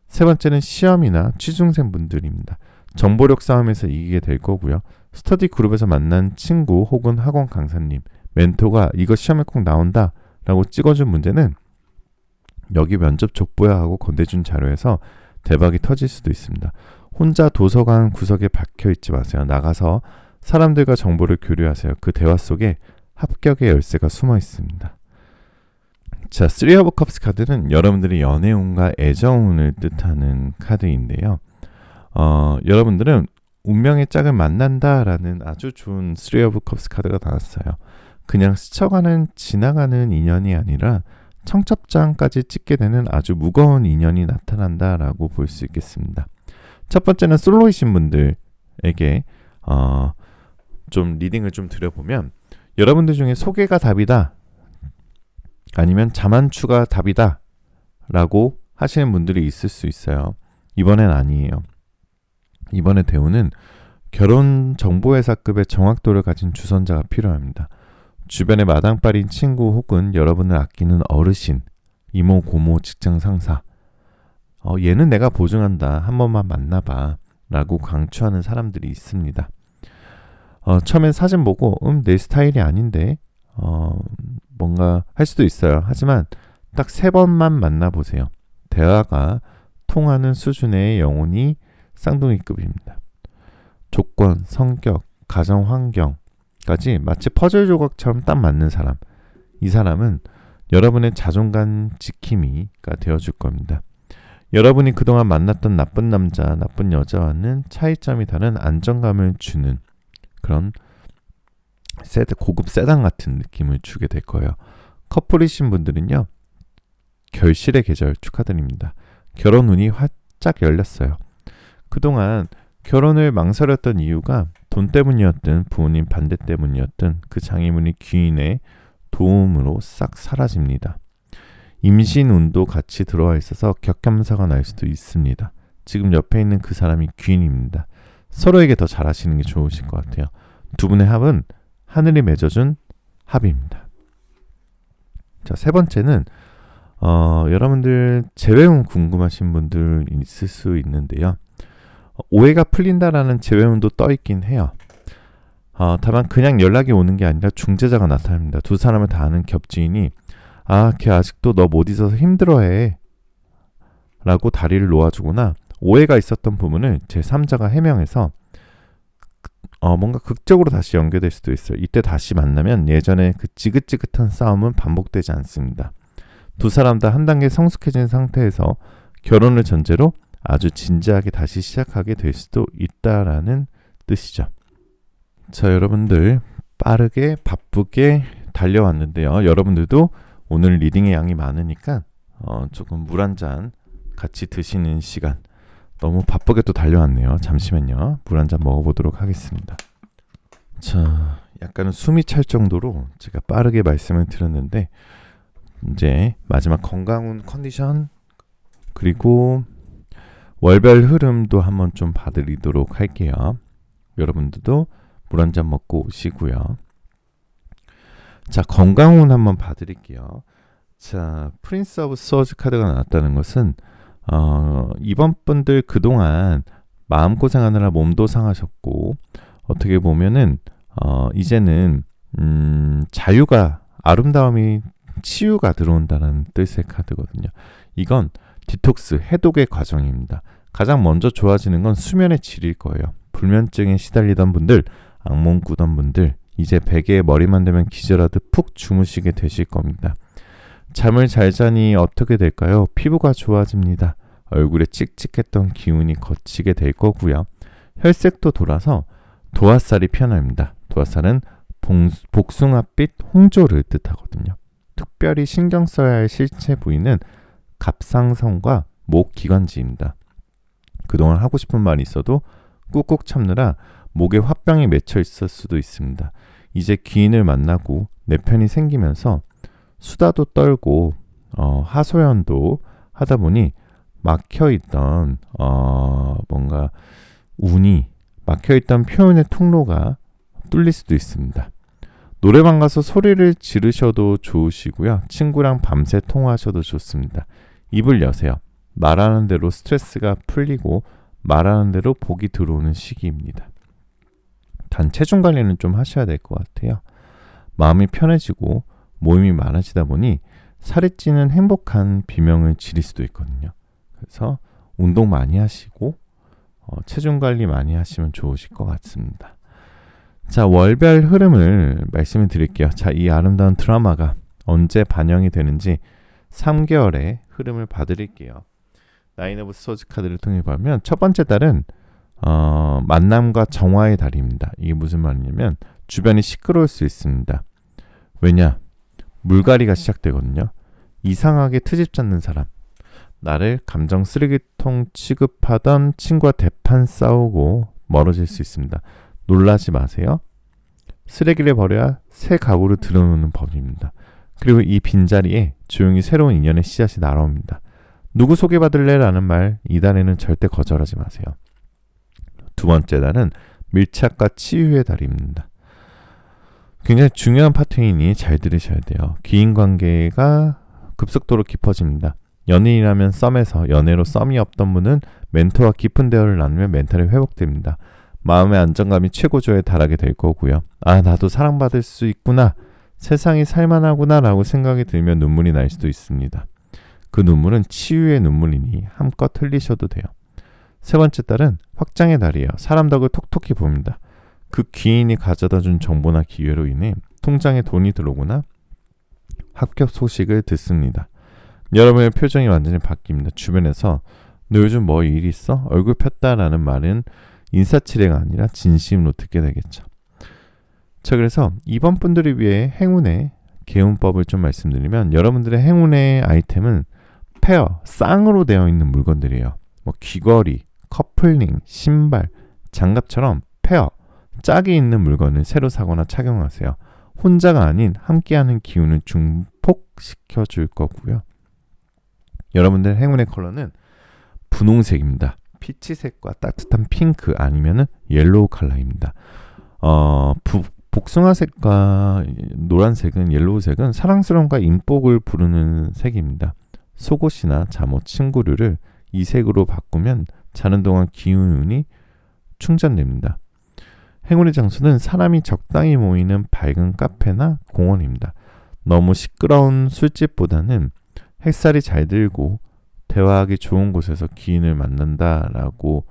세 번째는 시험이나 취중생 분들입니다. 정보력 싸움에서 이기게 될 거고요. 스터디 그룹에서 만난 친구 혹은 학원 강사님, 멘토가 이거 시험에 꼭 나온다 라고 찍어준 문제는 여기 면접 족보야 하고 건네준 자료에서 대박이 터질 수도 있습니다. 혼자 도서관 구석에 박혀있지 마세요. 나가서 사람들과 정보를 교류하세요. 그 대화 속에 합격의 열쇠가 숨어 있습니다. 자, 3 of Cups 카드는 여러분들의 연애운과 애정운을 뜻하는 카드인데요. 여러분들은 운명의 짝을 만난다라는 아주 좋은 3 of Cups 카드가 나왔어요. 그냥 스쳐가는 지나가는 인연이 아니라 청첩장까지 찍게 되는 아주 무거운 인연이 나타난다라고 볼 수 있겠습니다. 첫 번째는 솔로이신 분들에게 좀 리딩을 좀 드려보면 여러분들 중에 소개가 답이다. 아니면 자만추가 답이다 라고 하시는 분들이 있을 수 있어요. 이번엔 아니에요. 이번에 대우는 결혼정보회사급의 정확도를 가진 주선자가 필요합니다. 주변의 마당발인 친구 혹은 여러분을 아끼는 어르신, 이모, 고모, 직장 상사, 얘는 내가 보증한다. 한 번만 만나봐 라고 강추하는 사람들이 있습니다. 처음엔 사진 보고 내 스타일이 아닌데 뭔가 할 수도 있어요. 하지만 딱 3번만 만나보세요. 대화가 통하는 수준의 영혼이 쌍둥이급입니다. 조건, 성격, 가정 환경까지 마치 퍼즐 조각처럼 딱 맞는 사람. 이 사람은 여러분의 자존감 지킴이가 되어줄 겁니다. 여러분이 그동안 만났던 나쁜 남자, 나쁜 여자와는 차이점이 다른 안정감을 주는 그런 고급 세단 같은 느낌을 주게 될 거예요. 커플이신 분들은요. 결실의 계절 축하드립니다. 결혼 운이 활짝 열렸어요. 그동안 결혼을 망설였던 이유가 돈 때문이었든 부모님 반대 때문이었든 그 장애물이 귀인의 도움으로 싹 사라집니다. 임신운도 같이 들어와 있어서 격감사가 날 수도 있습니다. 지금 옆에 있는 그 사람이 귀인입니다. 서로에게 더 잘하시는 게 좋으실 것 같아요. 두 분의 합은 하늘이 맺어준 합입니다. 자, 3번째는 여러분들 재회운 궁금하신 분들 있을 수 있는데요. 오해가 풀린다라는 재회운도 떠있긴 해요. 다만 그냥 연락이 오는 게 아니라 중재자가 나타납니다. 두 사람을 다 아는 겹지인이 걔 아직도 너 못 잊어서 힘들어해 라고 다리를 놓아주거나 오해가 있었던 부분을 제3자가 해명해서 뭔가 극적으로 다시 연결될 수도 있어요. 이때 다시 만나면 예전에 그 지긋지긋한 싸움은 반복되지 않습니다. 두 사람 다 한 단계 성숙해진 상태에서 결혼을 전제로 아주 진지하게 다시 시작하게 될 수도 있다라는 뜻이죠. 자, 여러분들 빠르게 바쁘게 달려왔는데요. 여러분들도 오늘 리딩의 양이 많으니까 조금 물 한 잔 같이 드시는 시간. 너무 바쁘게 또 달려왔네요. 잠시만요. 물 한 잔 먹어보도록 하겠습니다. 자, 약간은 숨이 찰 정도로 제가 빠르게 말씀을 드렸는데 이제 마지막 건강운 컨디션 그리고 월별 흐름도 한번 좀 봐드리도록 할게요. 여러분들도 물 한 잔 먹고 오시고요. 자, 건강운 한번 봐드릴게요. 자, 프린스 오브 소즈 카드가 나왔다는 것은 이번 분들 그동안 마음고생하느라 몸도 상하셨고 어떻게 보면은 이제는 자유가 아름다움이 치유가 들어온다는 뜻의 카드거든요. 이건 디톡스, 해독의 과정입니다. 가장 먼저 좋아지는 건 수면의 질일 거예요. 불면증에 시달리던 분들, 악몽 꾸던 분들 이제 베개에 머리만 대면 기절하듯 푹 주무시게 되실 겁니다. 잠을 잘 자니 어떻게 될까요? 피부가 좋아집니다. 얼굴에 칙칙했던 기운이 거치게 될 거고요. 혈색도 돌아서 도화살이 피어납니다. 도화살은 복숭아빛 홍조를 뜻하거든요. 특별히 신경 써야 할 실체 부위는 갑상선과 목 기관지입니다. 그동안 하고 싶은 말이 있어도 꾹꾹 참느라 목에 화병이 맺혀 있을 수도 있습니다. 이제 귀인을 만나고 내 편이 생기면서 수다도 떨고 하소연도 하다 보니 막혀있던 뭔가 운이 막혀있던 표현의 통로가 뚫릴 수도 있습니다. 노래방 가서 소리를 지르셔도 좋으시고요. 친구랑 밤새 통화하셔도 좋습니다. 입을 여세요. 말하는 대로 스트레스가 풀리고 말하는 대로 복이 들어오는 시기입니다. 단 체중 관리는 좀 하셔야 될 것 같아요. 마음이 편해지고 모임이 많아지다 보니 살이 찌는 행복한 비명을 지를 수도 있거든요. 그래서 운동 많이 하시고 체중 관리 많이 하시면 좋으실 것 같습니다. 자, 월별 흐름을 말씀을 드릴게요. 자, 이 아름다운 드라마가 언제 반영이 되는지 3개월의 흐름을 봐드릴게요. 나인 오브 소즈 카드를 통해 보면 첫 번째 달은 만남과 정화의 달입니다. 이게 무슨 말이냐면 주변이 시끄러울 수 있습니다. 왜냐? 물갈이가 시작되거든요. 이상하게 트집 잡는 사람, 나를 감정 쓰레기통 취급하던 친구와 대판 싸우고 멀어질 수 있습니다. 놀라지 마세요. 쓰레기를 버려야 새 가구를 들여놓는 법입니다. 그리고 이 빈자리에 조용히 새로운 인연의 씨앗이 날아옵니다. 누구 소개받을래? 라는 말 이달에는 절대 거절하지 마세요. 두 번째 달은 밀착과 치유의 달입니다. 굉장히 중요한 파트이니 잘 들으셔야 돼요. 귀인관계가 급속도로 깊어집니다. 연인이라면 썸에서 연애로 썸이 없던 분은 멘토와 깊은 대화를 나누면 멘탈이 회복됩니다. 마음의 안정감이 최고조에 달하게 될 거고요. 아, 나도 사랑받을 수 있구나. 세상이 살만하구나 라고 생각이 들면 눈물이 날 수도 있습니다. 그 눈물은 치유의 눈물이니 한껏 흘리셔도 돼요. 세 번째 달은 확장의 달이에요. 사람 덕을 톡톡히 봅니다. 그 귀인이 가져다준 정보나 기회로 인해 통장에 돈이 들어오거나 합격 소식을 듣습니다. 여러분의 표정이 완전히 바뀝니다. 주변에서 너 요즘 뭐 일 있어? 얼굴 폈다라는 말은 인사치레가 아니라 진심으로 듣게 되겠죠. 자, 그래서 이번 분들을 위해 행운의 개운법을 좀 말씀드리면 여러분들의 행운의 아이템은 페어, 쌍으로 되어 있는 물건들이에요. 뭐 귀걸이, 커플링, 신발, 장갑처럼 페어, 짝이 있는 물건을 새로 사거나 착용하세요. 혼자가 아닌 함께하는 기운을 증폭시켜 줄 거고요. 여러분들 행운의 컬러는 분홍색입니다. 피치색과 따뜻한 핑크 아니면은 옐로우 컬러입니다. 복숭아색과 노란색은 옐로우색은 사랑스러움과 인복을 부르는 색입니다. 속옷이나 잠옷, 침구류를 이 색으로 바꾸면 자는 동안 기운이 충전됩니다. 행운의 장소는 사람이 적당히 모이는 밝은 카페나 공원입니다. 너무 시끄러운 술집보다는 햇살이 잘 들고 대화하기 좋은 곳에서 기인을 만난다라고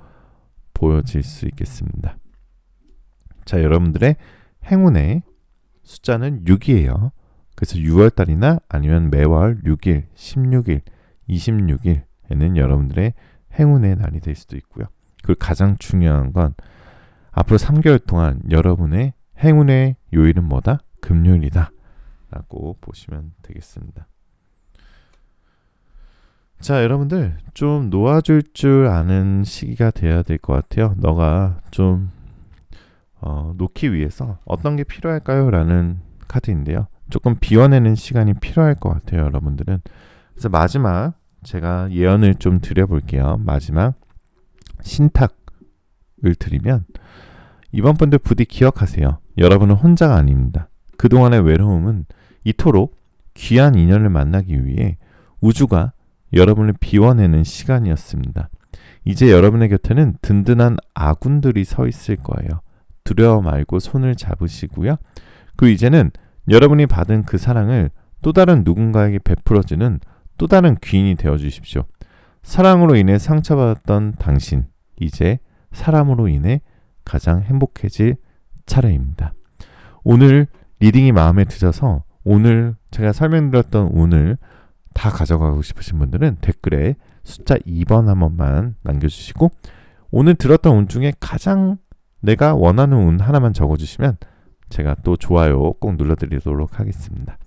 보여질 수 있겠습니다. 자, 여러분들의 행운의 숫자는 6이에요. 그래서 6월달이나 아니면 매월 6일, 16일, 26일에는 여러분들의 행운의 날이 될 수도 있고요. 그리고 가장 중요한 건 앞으로 3개월 동안 여러분의 행운의 요일은 뭐다? 금요일이다 라고 보시면 되겠습니다. 자, 여러분들 좀 놓아줄 줄 아는 시기가 돼야 될 것 같아요. 너가 좀 놓기 위해서 어떤 게 필요할까요? 라는 카드인데요. 조금 비워내는 시간이 필요할 것 같아요, 여러분들은. 그래서 마지막 제가 예언을 좀 드려볼게요. 마지막 신탁을 드리면 이번 분들 부디 기억하세요. 여러분은 혼자가 아닙니다. 그동안의 외로움은 이토록 귀한 인연을 만나기 위해 우주가 여러분을 비워내는 시간이었습니다. 이제 여러분의 곁에는 든든한 아군들이 서 있을 거예요. 두려워 말고 손을 잡으시고요. 그리고 이제는 여러분이 받은 그 사랑을 또 다른 누군가에게 베풀어주는 또 다른 귀인이 되어주십시오. 사랑으로 인해 상처받았던 당신, 이제 사람으로 인해 가장 행복해질 차례입니다. 오늘 리딩이 마음에 드셔서 오늘 제가 설명드렸던 운을 다 가져가고 싶으신 분들은 댓글에 숫자 2번 한 번만 남겨주시고 오늘 들었던 운 중에 가장 내가 원하는 운 하나만 적어주시면 제가 또 좋아요 꼭 눌러드리도록 하겠습니다.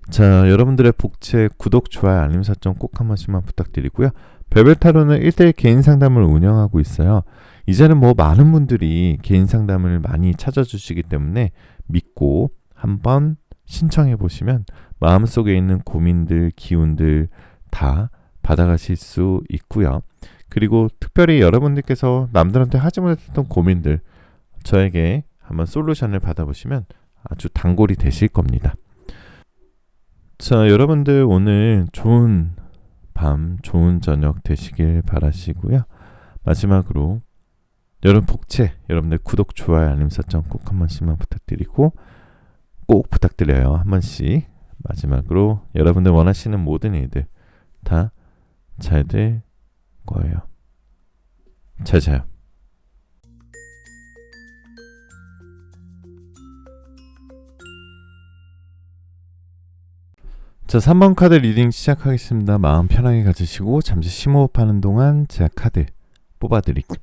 자, 여러분들의 복채 구독, 좋아요, 알림 설정 꼭 한 번씩만 부탁드리고요. 별별타로는 1대1 개인 상담을 운영하고 있어요. 이제는 뭐 많은 분들이 개인 상담을 많이 찾아주시기 때문에 믿고 한번 신청해 보시면 마음속에 있는 고민들, 기운들 다 받아가실 수 있고요. 그리고 특별히 여러분들께서 남들한테 하지 못했던 고민들 저에게 한번 솔루션을 받아보시면 아주 단골이 되실 겁니다. 자, 여러분들 오늘 좋은 밤, 좋은 저녁 되시길 바라시고요. 마지막으로 여러분 복채, 여러분들 구독, 좋아요, 알림 설정 꼭 한 번씩만 부탁드리고 꼭 부탁드려요. 한 번씩. 마지막으로 여러분들 원하시는 모든 일들 다 잘 될 거예요. 잘 자요. 자, 3번 카드 리딩 시작하겠습니다. 마음 편하게 가지시고 잠시 심호흡하는 동안 제가 카드 뽑아드릴게요.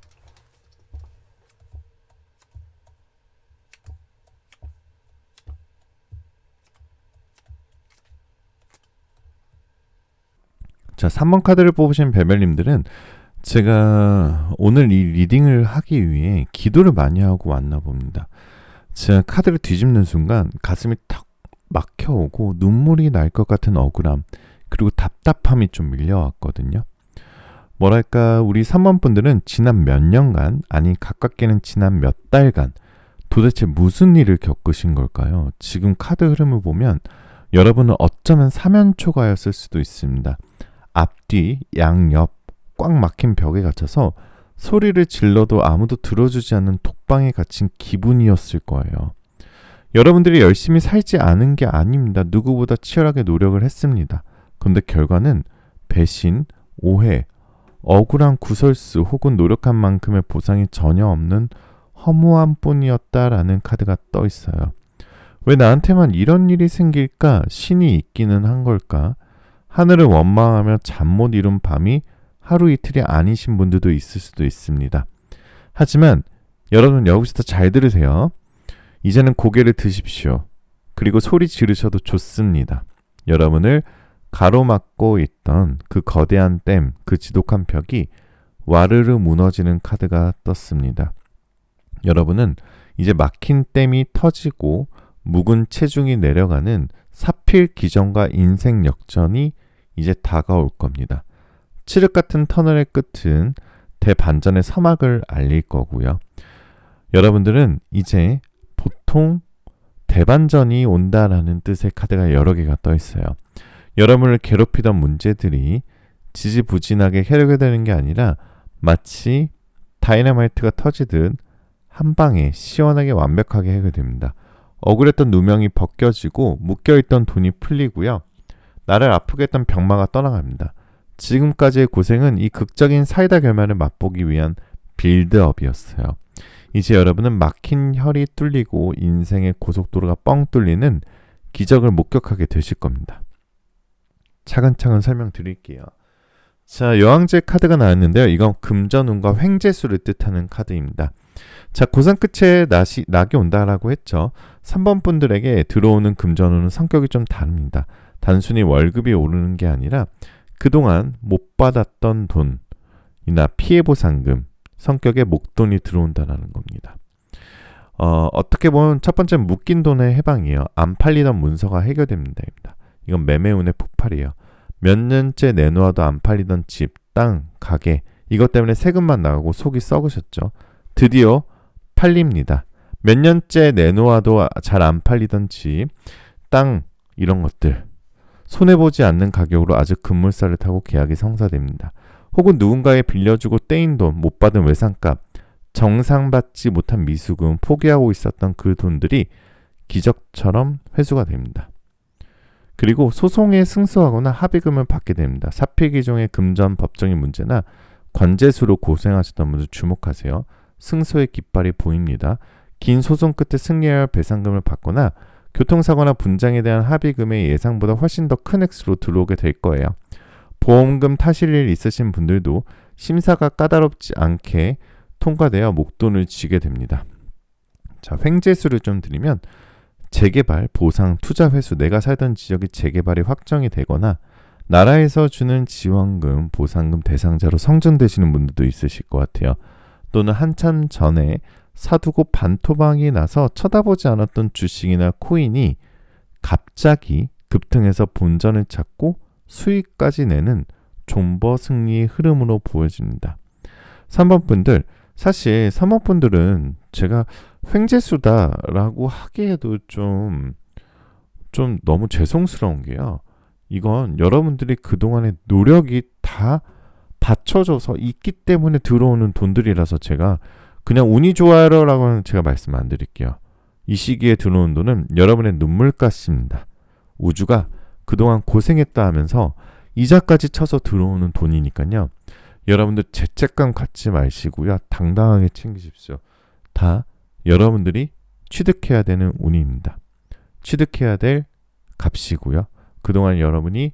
자, 3번 카드를 뽑으신 벨벨님들은 제가 오늘 이 리딩을 하기 위해 기도를 많이 하고 왔나 봅니다. 제가 카드를 뒤집는 순간 가슴이 턱 막혀오고 눈물이 날 것 같은 억울함 그리고 답답함이 좀 밀려왔거든요. 뭐랄까 우리 3번 분들은 지난 몇 년간 아니 가깝게는 지난 몇 달간 도대체 무슨 일을 겪으신 걸까요? 지금 카드 흐름을 보면 여러분은 어쩌면 사면초가였을 수도 있습니다. 앞뒤, 양옆 꽉 막힌 벽에 갇혀서 소리를 질러도 아무도 들어주지 않는 독방에 갇힌 기분이었을 거예요. 여러분들이 열심히 살지 않은 게 아닙니다. 누구보다 치열하게 노력을 했습니다. 그런데 결과는 배신, 오해, 억울한 구설수 혹은 노력한 만큼의 보상이 전혀 없는 허무함 뿐이었다라는 카드가 떠 있어요. 왜 나한테만 이런 일이 생길까? 신이 있기는 한 걸까? 하늘을 원망하며 잠 못 이룬 밤이 하루 이틀이 아니신 분들도 있을 수도 있습니다. 하지만 여러분 여기서 잘 들으세요. 이제는 고개를 드십시오. 그리고 소리 지르셔도 좋습니다. 여러분을 가로막고 있던 그 거대한 댐, 그 지독한 벽이 와르르 무너지는 카드가 떴습니다. 여러분은 이제 막힌 댐이 터지고 묵은 체중이 내려가는 사필 기전과 인생 역전이 이제 다가올 겁니다. 칠흑 같은 터널의 끝은 대반전의 서막을 알릴 거고요. 여러분들은 이제 보통 대반전이 온다라는 뜻의 카드가 여러 개가 떠 있어요. 여러분을 괴롭히던 문제들이 지지부진하게 해결되는 게 아니라 마치 다이너마이트가 터지듯 한 방에 시원하게 완벽하게 해결됩니다. 억울했던 누명이 벗겨지고 묶여있던 돈이 풀리고요. 나를 아프게 했던 병마가 떠나갑니다. 지금까지의 고생은 이 극적인 사이다 결말을 맛보기 위한 빌드업이었어요. 이제 여러분은 막힌 혈이 뚫리고 인생의 고속도로가 뻥 뚫리는 기적을 목격하게 되실 겁니다. 차근차근 설명드릴게요. 자, 여왕제 카드가 나왔는데요. 이건 금전운과 횡재수를 뜻하는 카드입니다. 자, 고생 끝에 낙이 온다라고 했죠. 3번 분들에게 들어오는 금전운은 성격이 좀 다릅니다. 단순히 월급이 오르는 게 아니라 그동안 못 받았던 돈이나 피해보상금, 성격의 목돈이 들어온다는 겁니다. 어떻게 보면 첫 번째는 묶인 돈의 해방이에요. 안 팔리던 문서가 해결됩니다. 이건 매매운의 폭발이에요. 몇 년째 내놓아도 안 팔리던 집, 땅, 가게 이것 때문에 세금만 나가고 속이 썩으셨죠. 드디어 팔립니다. 몇 년째 내놓아도 잘 안 팔리던 집, 땅 이런 것들 손해보지 않는 가격으로 아주 급물살을 타고 계약이 성사됩니다. 혹은 누군가에 빌려주고 떼인 돈, 못 받은 외상값, 정상받지 못한 미수금, 포기하고 있었던 그 돈들이 기적처럼 회수가 됩니다. 그리고 소송에 승소하거나 합의금을 받게 됩니다. 사필기종의 금전 법정의 문제나 관제수로 고생하셨던 분들 주목하세요. 승소의 깃발이 보입니다. 긴 소송 끝에 승리하여 배상금을 받거나 교통사고나 분장에 대한 합의금의 예상보다 훨씬 더 큰 액수로 들어오게 될 거예요. 보험금 타실 일 있으신 분들도 심사가 까다롭지 않게 통과되어 목돈을 쥐게 됩니다. 자, 횡재수를 좀 드리면 재개발, 보상, 투자 회수, 내가 살던 지역의 재개발이 확정이 되거나 나라에서 주는 지원금, 보상금 대상자로 성전되시는 분들도 있으실 것 같아요. 또는 한참 전에 사두고 반토막이 나서 쳐다보지 않았던 주식이나 코인이 갑자기 급등해서 본전을 찾고 수익까지 내는 존버 승리의 흐름으로 보여집니다. 3번 분들, 사실 3번 분들은 제가 횡재수다라고 하기에도 좀 너무 죄송스러운 게요. 이건 여러분들이 그동안의 노력이 다 받쳐져서 있기 때문에 들어오는 돈들이라서 제가 그냥 운이 좋아요라고는 제가 말씀 안 드릴게요. 이 시기에 들어오는 돈은 여러분의 눈물가시입니다. 우주가 그동안 고생했다 하면서 이자까지 쳐서 들어오는 돈이니까요. 여러분들 죄책감 갖지 마시고요. 당당하게 챙기십시오. 다 여러분들이 취득해야 되는 운입니다. 취득해야 될 값이고요. 그동안 여러분이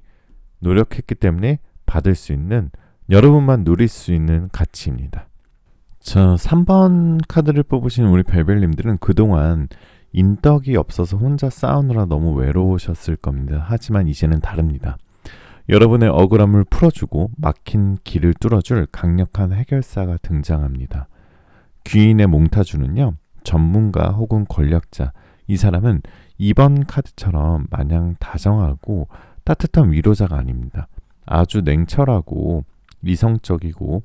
노력했기 때문에 받을 수 있는, 여러분만 누릴 수 있는 가치입니다. 자, 3번 카드를 뽑으신 우리 벨벨님들은 그동안 인덕이 없어서 혼자 싸우느라 너무 외로우셨을 겁니다. 하지만 이제는 다릅니다. 여러분의 억울함을 풀어주고 막힌 길을 뚫어줄 강력한 해결사가 등장합니다. 귀인의 몽타주는요, 전문가 혹은 권력자, 이 사람은 2번 카드처럼 마냥 다정하고 따뜻한 위로자가 아닙니다. 아주 냉철하고 이성적이고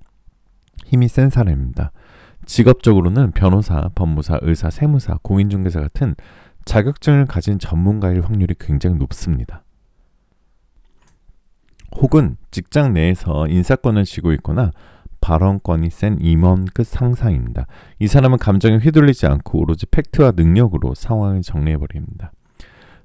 힘이 센 사람입니다. 직업적으로는 변호사, 법무사, 의사, 세무사, 공인중개사 같은 자격증을 가진 전문가일 확률이 굉장히 높습니다. 혹은 직장 내에서 인사권을 쥐고 있거나 발언권이 센 임원급 상사입니다. 이 사람은 감정에 휘둘리지 않고 오로지 팩트와 능력으로 상황을 정리해버립니다.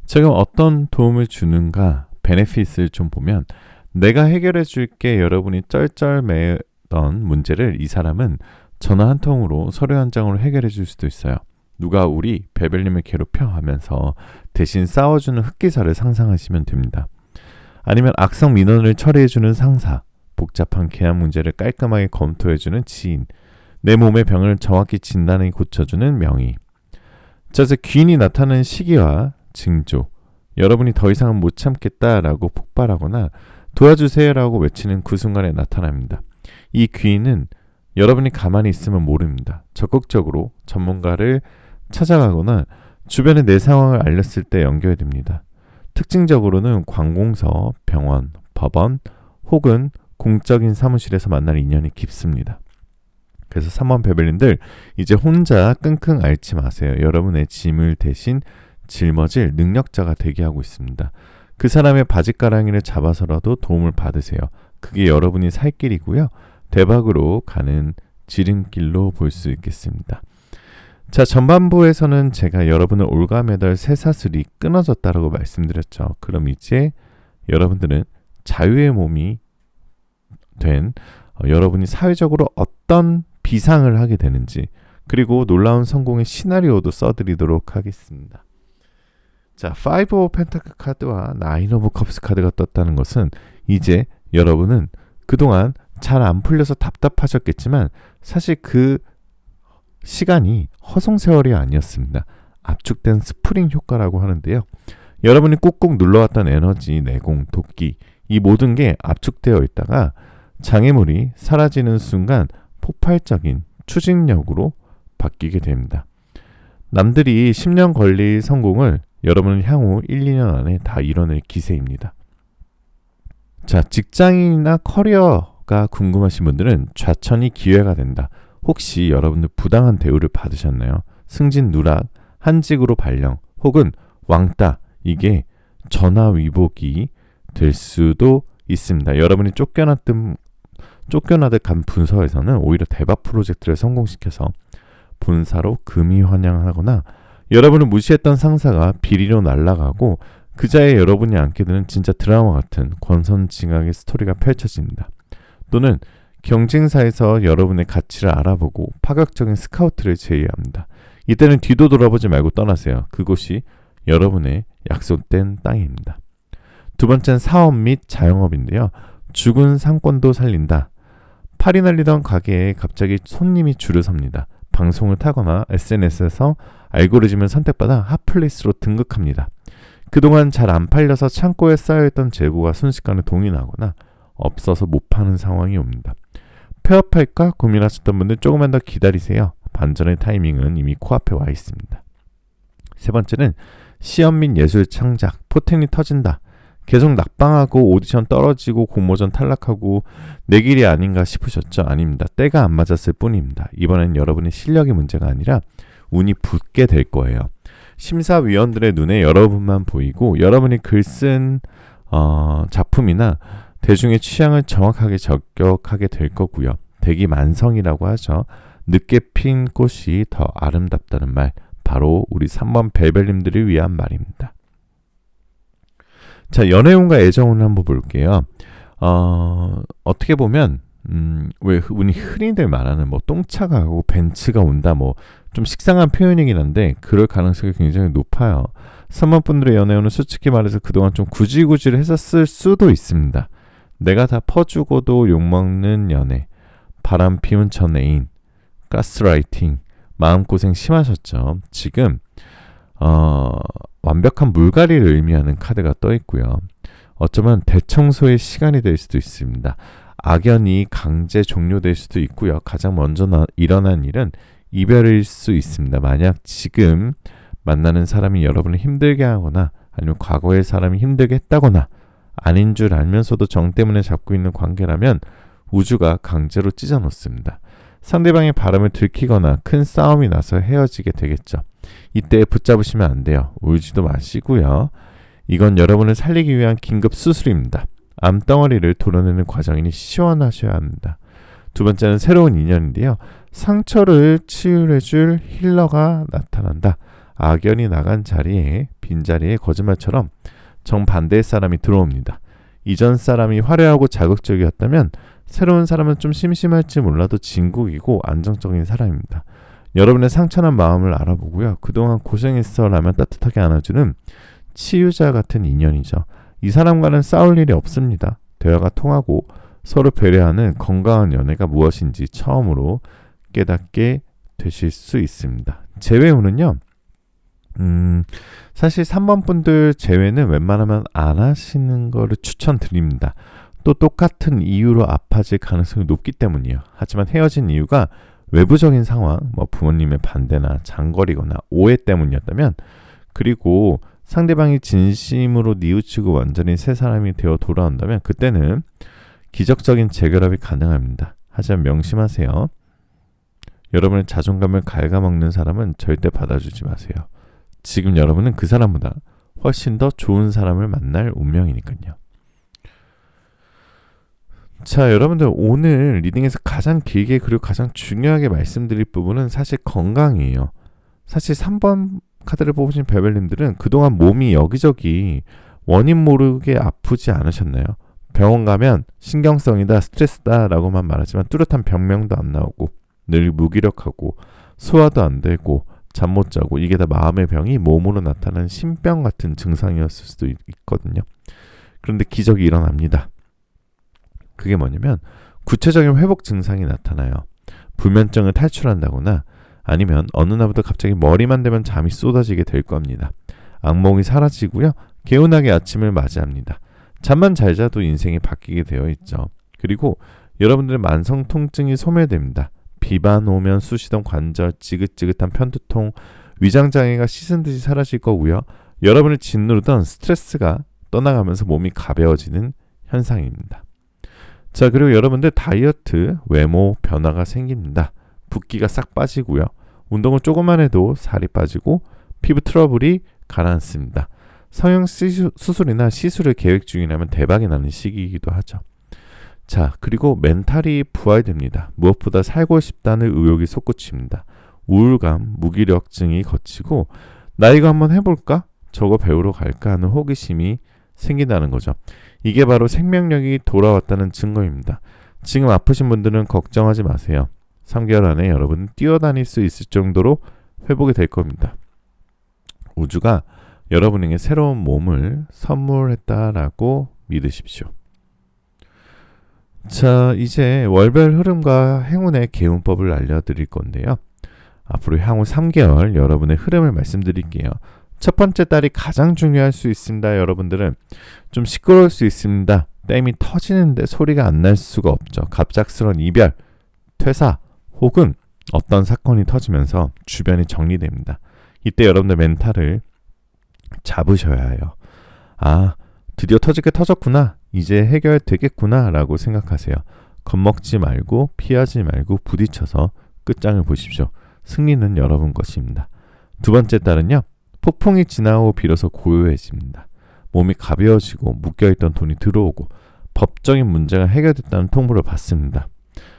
지금 어떤 도움을 주는가 베네핏을 좀 보면 내가 해결해 줄게 여러분이 쩔쩔매던 문제를 이 사람은 전화 한 통으로 서류 한 장으로 해결해 줄 수도 있어요. 누가 우리 베벨님을 괴롭혀 하면서 대신 싸워주는 흑기사를 상상하시면 됩니다. 아니면 악성 민원을 처리해주는 상사, 복잡한 계약 문제를 깔끔하게 검토해주는 지인, 내 몸의 병을 정확히 진단해 고쳐주는 명의. 그래서 귀인이 나타나는 시기와 징조, 여러분이 더 이상은 못 참겠다라고 폭발하거나 도와주세요라고 외치는 그 순간에 나타납니다. 이 귀인은 여러분이 가만히 있으면 모릅니다. 적극적으로 전문가를 찾아가거나 주변에 내 상황을 알렸을 때 연결됩니다. 특징적으로는 관공서, 병원, 법원 혹은 공적인 사무실에서 만날 인연이 깊습니다. 그래서 3번 베벨린들 이제 혼자 끙끙 앓지 마세요. 여러분의 짐을 대신 짊어질 능력자가 되게 하고 있습니다. 그 사람의 바짓가랑이를 잡아서라도 도움을 받으세요. 그게 여러분이 살 길이고요. 대박으로 가는 지름길로 볼 수 있겠습니다. 자, 전반부에서는 제가 여러분을 올가매달 쇠사슬이 끊어졌다라고 말씀드렸죠. 그럼 이제 여러분들은 자유의 몸이 된 여러분이 사회적으로 어떤 비상을 하게 되는지 그리고 놀라운 성공의 시나리오도 써드리도록 하겠습니다. 자, 5 오브 펜타클 카드와 9 오브 컵스 카드가 떴다는 것은 이제 여러분은 그동안 잘 안 풀려서 답답하셨겠지만 사실 그 시간이 허송세월이 아니었습니다. 압축된 스프링 효과라고 하는데요. 여러분이 꾹꾹 눌러왔던 에너지, 내공, 도끼 이 모든 게 압축되어 있다가 장애물이 사라지는 순간 폭발적인 추진력으로 바뀌게 됩니다. 남들이 10년 걸릴 성공을 여러분은 향후 1, 2년 안에 다 이뤄낼 기세입니다. 자, 직장인이나 커리어가 궁금하신 분들은 좌천이 기회가 된다. 혹시 여러분들 부당한 대우를 받으셨나요? 승진 누락, 한직으로 발령, 혹은 왕따 이게 전화위복이 될 수도 있습니다. 여러분이 쫓겨나듯 간 부서에서는 오히려 대박 프로젝트를 성공시켜서 본사로 금이 환영하거나 여러분을 무시했던 상사가 비리로 날아가고 그 자리에 여러분이 앉게 되는 진짜 드라마 같은 권선징악의 스토리가 펼쳐집니다. 또는 경쟁사에서 여러분의 가치를 알아보고 파격적인 스카우트를 제의합니다. 이때는 뒤도 돌아보지 말고 떠나세요. 그곳이 여러분의 약속된 땅입니다. 두 번째는 사업 및 자영업인데요. 죽은 상권도 살린다. 팔이 날리던 가게에 갑자기 손님이 줄을 섭니다. 방송을 타거나 SNS에서 알고리즘을 선택받아 핫플레이스로 등극합니다. 그동안 잘 안 팔려서 창고에 쌓여있던 재고가 순식간에 동이 나거나 없어서 못 파는 상황이 옵니다. 폐업할까 고민하셨던 분들 조금만 더 기다리세요. 반전의 타이밍은 이미 코앞에 와 있습니다. 세 번째는 시험 및 예술 창작, 포텐이 터진다. 계속 낙방하고 오디션 떨어지고 공모전 탈락하고 내 길이 아닌가 싶으셨죠? 아닙니다. 때가 안 맞았을 뿐입니다. 이번엔 여러분의 실력이 문제가 아니라 운이 붙게 될 거예요. 심사위원들의 눈에 여러분만 보이고 여러분이 글쓴 작품이나 대중의 취향을 정확하게 저격하게 될 거고요. 대기만성이라고 하죠. 늦게 핀 꽃이 더 아름답다는 말, 바로 우리 3번 벨벨님들을 위한 말입니다. 자, 연애운과 애정운을 한번 볼게요. 어떻게 보면 왜 운이 흔히들 말하는 뭐 똥차 가고 벤츠가 온다 뭐 좀 식상한 표현이긴 한데 그럴 가능성이 굉장히 높아요. 3번 분들의 연애운은 솔직히 말해서 그동안 좀 구질구질 했었을 수도 있습니다. 내가 다 퍼주고도 욕먹는 연애, 바람 피운 전 애인, 가스라이팅, 마음고생 심하셨죠. 지금 완벽한 물갈이를 의미하는 카드가 떠 있고요. 어쩌면 대청소의 시간이 될 수도 있습니다. 악연이 강제 종료될 수도 있고요. 가장 먼저 일어난 일은 이별일 수 있습니다. 만약 지금 만나는 사람이 여러분을 힘들게 하거나 아니면 과거의 사람이 힘들게 했다거나 아닌 줄 알면서도 정 때문에 잡고 있는 관계라면 우주가 강제로 찢어놓습니다. 상대방의 바람을 들키거나 큰 싸움이 나서 헤어지게 되겠죠. 이때 붙잡으시면 안 돼요. 울지도 마시고요. 이건 여러분을 살리기 위한 긴급 수술입니다. 암덩어리를 도려내는 과정이니 시원하셔야 합니다. 두 번째는 새로운 인연인데요. 상처를 치유해줄 힐러가 나타난다. 악연이 나간 자리에 빈자리에 거짓말처럼 정반대의 사람이 들어옵니다. 이전 사람이 화려하고 자극적이었다면 새로운 사람은 좀 심심할지 몰라도 진국이고 안정적인 사람입니다. 여러분의 상처난 마음을 알아보고요. 그동안 고생했어 라면 따뜻하게 안아주는 치유자 같은 인연이죠. 이 사람과는 싸울 일이 없습니다. 대화가 통하고 서로 배려하는 건강한 연애가 무엇인지 처음으로 깨닫게 되실 수 있습니다. 재회운은요. 사실 3번 분들 재회는 웬만하면 안 하시는 거를 추천드립니다. 또 똑같은 이유로 아파질 가능성이 높기 때문이에요. 하지만 헤어진 이유가 외부적인 상황, 부모님의 반대나 장거리거나 오해 때문이었다면, 그리고 상대방이 진심으로 뉘우치고 완전히 새 사람이 되어 돌아온다면 그때는 기적적인 재결합이 가능합니다. 하지만 명심하세요. 여러분의 자존감을 갉아먹는 사람은 절대 받아주지 마세요. 지금 여러분은 그 사람보다 훨씬 더 좋은 사람을 만날 운명이니까요. 자, 여러분들 오늘 리딩에서 가장 길게 그리고 가장 중요하게 말씀드릴 부분은 사실 건강이에요. 사실 3번 카드를 뽑으신 베벨님들은 그동안 몸이 여기저기 원인 모르게 아프지 않으셨나요? 병원 가면 신경성이다, 스트레스다 라고만 말하지만 뚜렷한 병명도 안 나오고 늘 무기력하고 소화도 안 되고 잠 못 자고, 이게 다 마음의 병이 몸으로 나타나는 신병 같은 증상이었을 수도 있거든요. 그런데 기적이 일어납니다. 그게 뭐냐면 구체적인 회복 증상이 나타나요. 불면증을 탈출한다거나 아니면 어느 날부터 갑자기 머리만 대면 잠이 쏟아지게 될 겁니다. 악몽이 사라지고요. 개운하게 아침을 맞이합니다. 잠만 잘 자도 인생이 바뀌게 되어 있죠. 그리고 여러분들의 만성 통증이 소멸됩니다. 비만 오면 쑤시던 관절, 지긋지긋한 편두통, 위장장애가 씻은 듯이 사라질 거고요. 여러분을 짓누르던 스트레스가 떠나가면서 몸이 가벼워지는 현상입니다. 자, 그리고 여러분들 다이어트, 외모 변화가 생깁니다. 붓기가 싹 빠지고요. 운동을 조금만 해도 살이 빠지고 피부 트러블이 가라앉습니다. 성형 수술이나 시술을 계획 중이라면 대박이 나는 시기이기도 하죠. 자, 그리고 멘탈이 부활됩니다. 무엇보다 살고 싶다는 의욕이 솟구칩니다. 우울감, 무기력증이 거치고 나 이거 한번 해볼까? 저거 배우러 갈까? 하는 호기심이 생긴다는 거죠. 이게 바로 생명력이 돌아왔다는 증거입니다. 지금 아프신 분들은 걱정하지 마세요. 3개월 안에 여러분은 뛰어다닐 수 있을 정도로 회복이 될 겁니다. 우주가 여러분에게 새로운 몸을 선물했다라고 믿으십시오. 자, 이제 월별 흐름과 행운의 개운법을 알려드릴 건데요. 앞으로 향후 3개월 여러분의 흐름을 말씀드릴게요. 첫 번째 달이 가장 중요할 수 있습니다. 여러분들은 좀 시끄러울 수 있습니다. 댐이 터지는데 소리가 안 날 수가 없죠. 갑작스러운 이별, 퇴사 혹은 어떤 사건이 터지면서 주변이 정리됩니다. 이때 여러분들 멘탈을 잡으셔야 해요. 아, 드디어 터질 게 터졌구나. 이제 해결되겠구나 라고 생각하세요. 겁먹지 말고 피하지 말고 부딪혀서 끝장을 보십시오. 승리는 여러분 것입니다. 두 번째 달은요. 폭풍이 지나고 비로소 고요해집니다. 몸이 가벼워지고 묶여있던 돈이 들어오고 법적인 문제가 해결됐다는 통보를 받습니다.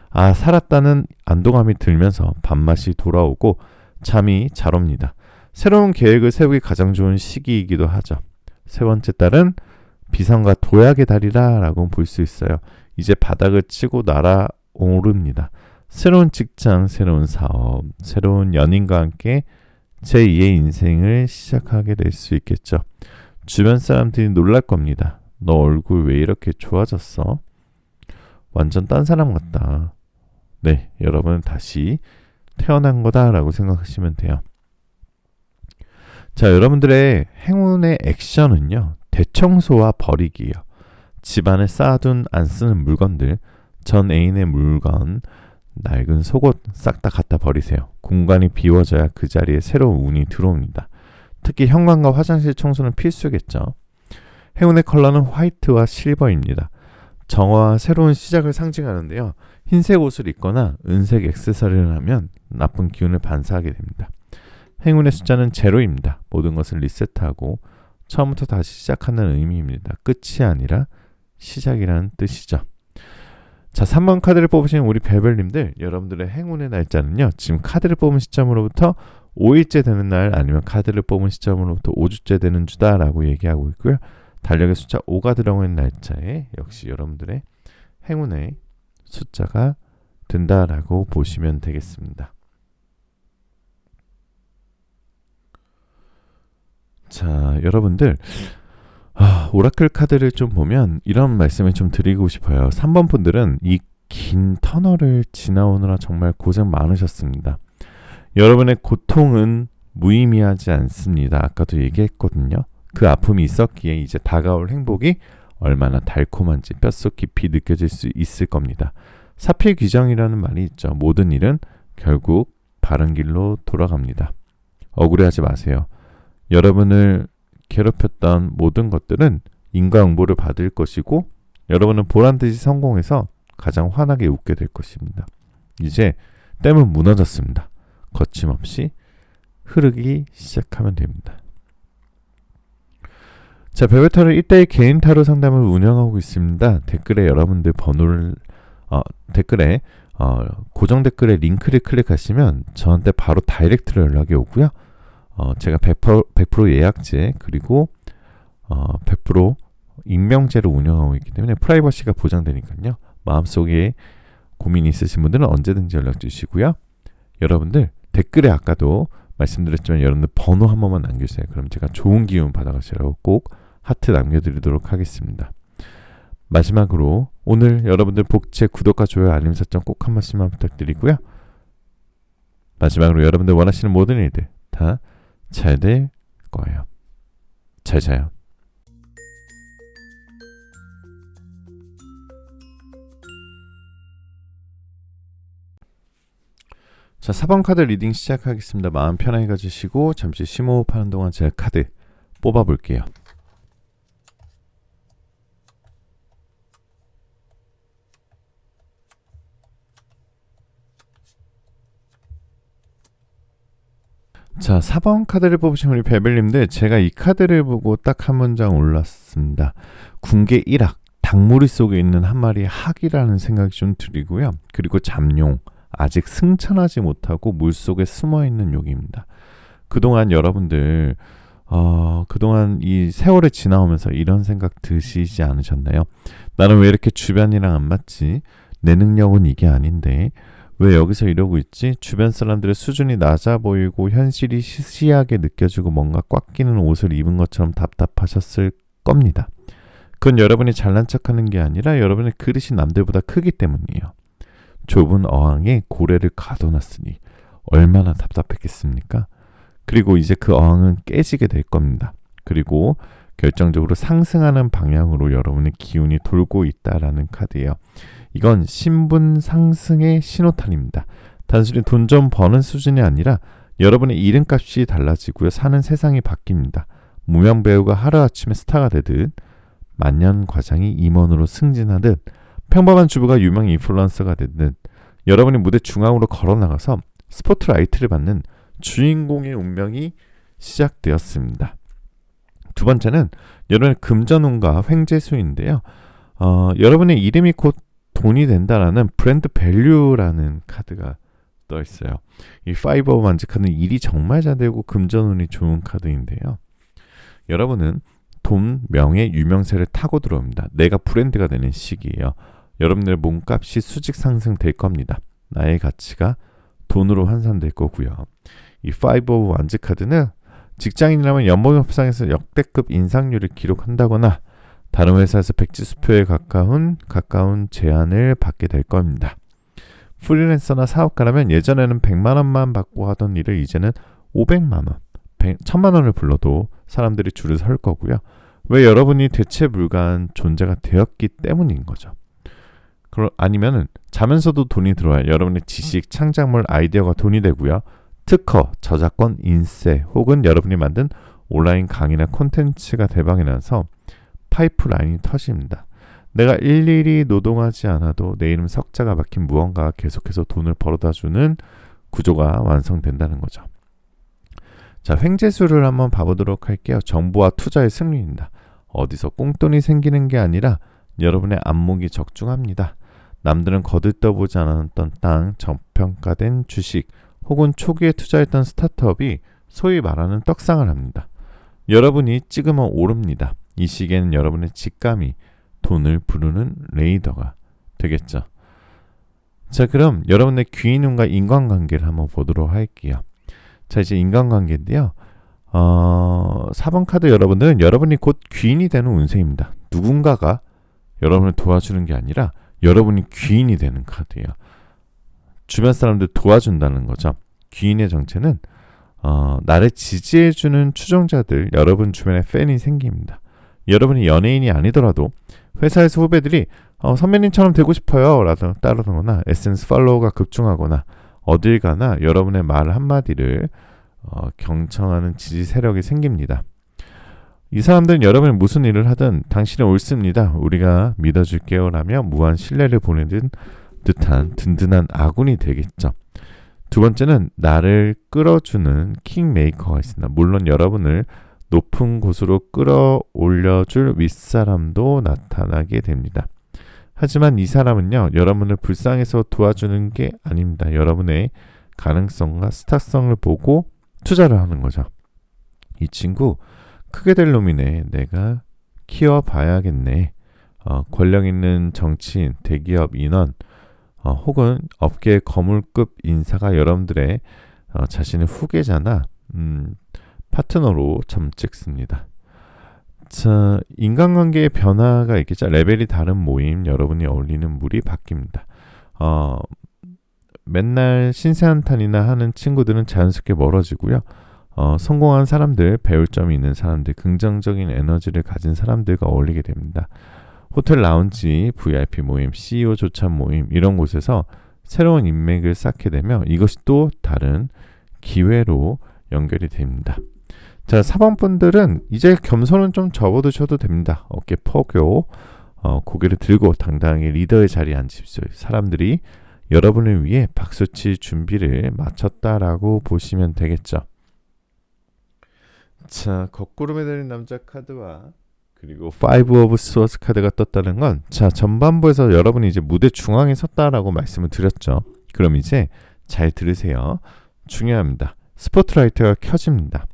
아, 살았다는 안도감이 들면서 밥맛이 돌아오고 잠이 잘 옵니다. 새로운 계획을 세우기 가장 좋은 시기이기도 하죠. 세 번째 달은 비상과 도약의 달이라 라고 볼 수 있어요. 이제 바닥을 치고 날아오릅니다. 새로운 직장, 새로운 사업, 새로운 연인과 함께 제2의 인생을 시작하게 될 수 있겠죠. 주변 사람들이 놀랄 겁니다. 너 얼굴 왜 이렇게 좋아졌어? 완전 딴 사람 같다. 네, 여러분은 다시 태어난 거다라고 생각하시면 돼요. 자, 여러분들의 행운의 액션은요. 대청소와 버리기예요. 집안에 쌓아둔 안 쓰는 물건들, 전 애인의 물건, 낡은 속옷 싹 다 갖다 버리세요. 공간이 비워져야 그 자리에 새로운 운이 들어옵니다. 특히 현관과 화장실 청소는 필수겠죠. 행운의 컬러는 화이트와 실버입니다. 정화와 새로운 시작을 상징하는데요. 흰색 옷을 입거나 은색 액세서리를 하면 나쁜 기운을 반사하게 됩니다. 행운의 숫자는 제로입니다. 모든 것을 리셋하고 처음부터 다시 시작하는 의미입니다. 끝이 아니라 시작이라는 뜻이죠. 자, 3번 카드를 뽑으신 우리 별별님들, 여러분들의 행운의 날짜는요. 지금 카드를 뽑은 시점으로부터 5일째 되는 날 아니면 카드를 뽑은 시점으로부터 5주째 되는 주다라고 얘기하고 있고요. 달력의 숫자 5가 들어가 있는 날짜에 역시 여러분들의 행운의 숫자가 된다라고 보시면 되겠습니다. 자, 여러분들 오라클 카드를 좀 보면 이런 말씀을 좀 드리고 싶어요. 3번 분들은 이 긴 터널을 지나오느라 정말 고생 많으셨습니다. 여러분의 고통은 무의미하지 않습니다. 아까도 얘기했거든요. 그 아픔이 있었기에 이제 다가올 행복이 얼마나 달콤한지 뼛속 깊이 느껴질 수 있을 겁니다. 사필귀정이라는 말이 있죠. 모든 일은 결국 바른 길로 돌아갑니다. 억울해하지 마세요. 여러분을 괴롭혔던 모든 것들은 인과응보를 받을 것이고 여러분은 보란듯이 성공해서 가장 환하게 웃게 될 것입니다. 이제 댐은 무너졌습니다. 거침없이 흐르기 시작하면 됩니다. 자, 별별타로 1대1 개인 타로 상담을 운영하고 있습니다. 댓글에 여러분들 번호를 댓글에 고정 댓글에 링크를 클릭하시면 저한테 바로 다이렉트로 연락이 오고요. 제가 100% 예약제 그리고 100% 익명제로 운영하고 있기 때문에 프라이버시가 보장되니까요. 마음속에 고민이 있으신 분들은 언제든지 연락 주시고요. 여러분들 댓글에 아까도 말씀드렸지만 여러분들 번호 한 번만 남겨주세요. 그럼 제가 좋은 기운 받아가시라고 꼭 하트 남겨드리도록 하겠습니다. 마지막으로 오늘 여러분들 복채 구독과 좋아요 알림 설정 꼭 한 번씩만 부탁드리고요. 마지막으로 여러분들 원하시는 모든 일들 다 잘 될 거예요. 잘 자요. 자, 4번 카드 리딩 시작하겠습니다. 마음 편하게 가지시고 잠시 심호흡하는 동안 제가 카드 뽑아볼게요. 자, 4번 카드를 뽑으신 우리 별별님들, 제가 이 카드를 보고 딱 한 문장 올랐습니다. 궁계 1학, 닭무리 속에 있는 한 마리의 학이라는 생각이 좀 들이고요. 그리고 잠룡, 아직 승천하지 못하고 물속에 숨어있는 용입니다. 그동안 여러분들 그동안 이 세월이 지나오면서 이런 생각 드시지 않으셨나요? 나는 왜 이렇게 주변이랑 안 맞지? 내 능력은 이게 아닌데 왜 여기서 이러고 있지? 주변 사람들의 수준이 낮아 보이고 현실이 시시하게 느껴지고 뭔가 꽉 끼는 옷을 입은 것처럼 답답하셨을 겁니다. 그건 여러분이 잘난 척하는 게 아니라 여러분의 그릇이 남들보다 크기 때문이에요. 좁은 어항에 고래를 가둬놨으니 얼마나 답답했겠습니까? 그리고 이제 그 어항은 깨지게 될 겁니다. 그리고 결정적으로 상승하는 방향으로 여러분의 기운이 돌고 있다라는 카드예요. 이건 신분 상승의 신호탄입니다. 단순히 돈 좀 버는 수준이 아니라 여러분의 이름값이 달라지고요. 사는 세상이 바뀝니다. 무명 배우가 하루아침에 스타가 되듯 만년 과장이 임원으로 승진하듯 평범한 주부가 유명 인플루언서가 되듯 여러분이 무대 중앙으로 걸어나가서 스포트라이트를 받는 주인공의 운명이 시작되었습니다. 두 번째는 여러분의 금전운과 횡재수인데요. 여러분의 이름이 곧 돈이 된다라는 브랜드 밸류라는 카드가 떠 있어요. 이 파이브 오브 완즈 카드는 일이 정말 잘 되고 금전운이 좋은 카드인데요. 여러분은 돈, 명예, 유명세를 타고 들어옵니다. 내가 브랜드가 되는 시기예요. 여러분들의 몸값이 수직 상승될 겁니다. 나의 가치가 돈으로 환산될 거고요. 이 파이브 오브 완즈 카드는 직장인이라면 연봉 협상에서 역대급 인상률을 기록한다거나 다른 회사에서 백지수표에 가까운 제안을 받게 될 겁니다. 프리랜서나 사업가라면 예전에는 100만 원만 받고 하던 일을 이제는 500만 원, 1000만 원을 불러도 사람들이 줄을 설 거고요. 왜 여러분이 대체 불가한 존재가 되었기 때문인 거죠. 아니면은 자면서도 돈이 들어와요. 여러분의 지식, 창작물, 아이디어가 돈이 되고요. 특허, 저작권, 인세 혹은 여러분이 만든 온라인 강의나 콘텐츠가 대박이 나서 파이프라인이 터집니다. 내가 일일이 노동하지 않아도 내 이름 석자가 박힌 무언가가 계속해서 돈을 벌어다주는 구조가 완성된다는 거죠. 자, 횡재수를 한번 봐보도록 할게요. 정보와 투자의 승리입니다. 어디서 꽁돈이 생기는 게 아니라 여러분의 안목이 적중합니다. 남들은 거들떠보지 않았던 땅, 저평가된 주식 혹은 초기에 투자했던 스타트업이 소위 말하는 떡상을 합니다. 여러분이 찍으면 오릅니다. 이 시기에는 여러분의 직감이 돈을 부르는 레이더가 되겠죠. 자, 그럼 여러분의 귀인운과 인간관계를 한번 보도록 할게요. 자, 이제 인간관계인데요. 4번 카드 여러분들은 여러분이 곧 귀인이 되는 운세입니다. 누군가가 여러분을 도와주는 게 아니라 여러분이 귀인이 되는 카드예요. 주변 사람들 도와준다는 거죠. 귀인의 정체는 나를 지지해주는 추종자들, 여러분 주변에 팬이 생깁니다. 여러분이 연예인이 아니더라도 회사에서 후배들이 선배님처럼 되고 싶어요 라고 따르거나 SNS 팔로워가 급증하거나 어딜 가나 여러분의 말 한마디를 경청하는 지지 세력이 생깁니다. 이 사람들은 여러분이 무슨 일을 하든 당신은 옳습니다. 우리가 믿어줄게요 라며 무한 신뢰를 보내는 듯한 든든한 아군이 되겠죠. 두 번째는 나를 끌어주는 킹메이커가 있습니다. 물론 여러분을 높은 곳으로 끌어올려줄 윗사람도 나타나게 됩니다. 하지만 이 사람은요, 여러분을 불쌍해서 도와주는 게 아닙니다. 여러분의 가능성과 스타성을 보고 투자를 하는 거죠. 이 친구 크게 될 놈이네. 내가 키워봐야겠네. 권력 있는 정치인, 대기업 인원, 혹은 업계의 거물급 인사가 여러분들의 자신의 후계자나 파트너로 점찍습니다. 자, 인간관계의 변화가 있겠죠. 레벨이 다른 모임, 여러분이 어울리는 물이 바뀝니다. 맨날 신세한탄이나 하는 친구들은 자연스럽게 멀어지고요. 성공한 사람들, 배울 점이 있는 사람들, 긍정적인 에너지를 가진 사람들과 어울리게 됩니다. 호텔 라운지, VIP 모임, CEO 조찬 모임 이런 곳에서 새로운 인맥을 쌓게 되며 이것이 또 다른 기회로 연결이 됩니다. 자, 4번 분들은 이제 겸손은 좀 접어두셔도 됩니다. 어깨 펴고 고개를 들고 당당하게 리더의 자리에 앉으십시오. 사람들이 여러분을 위해 박수칠 준비를 마쳤다라고 보시면 되겠죠. 자, 거꾸로 매달린 남자 카드와 그리고 5 of Swords 카드가 떴다는 건, 자, 전반부에서 여러분이 이제 무대 중앙에 섰다라고 말씀을 드렸죠. 그럼 이제 잘 들으세요. 중요합니다. 스포트라이트가 켜집니다.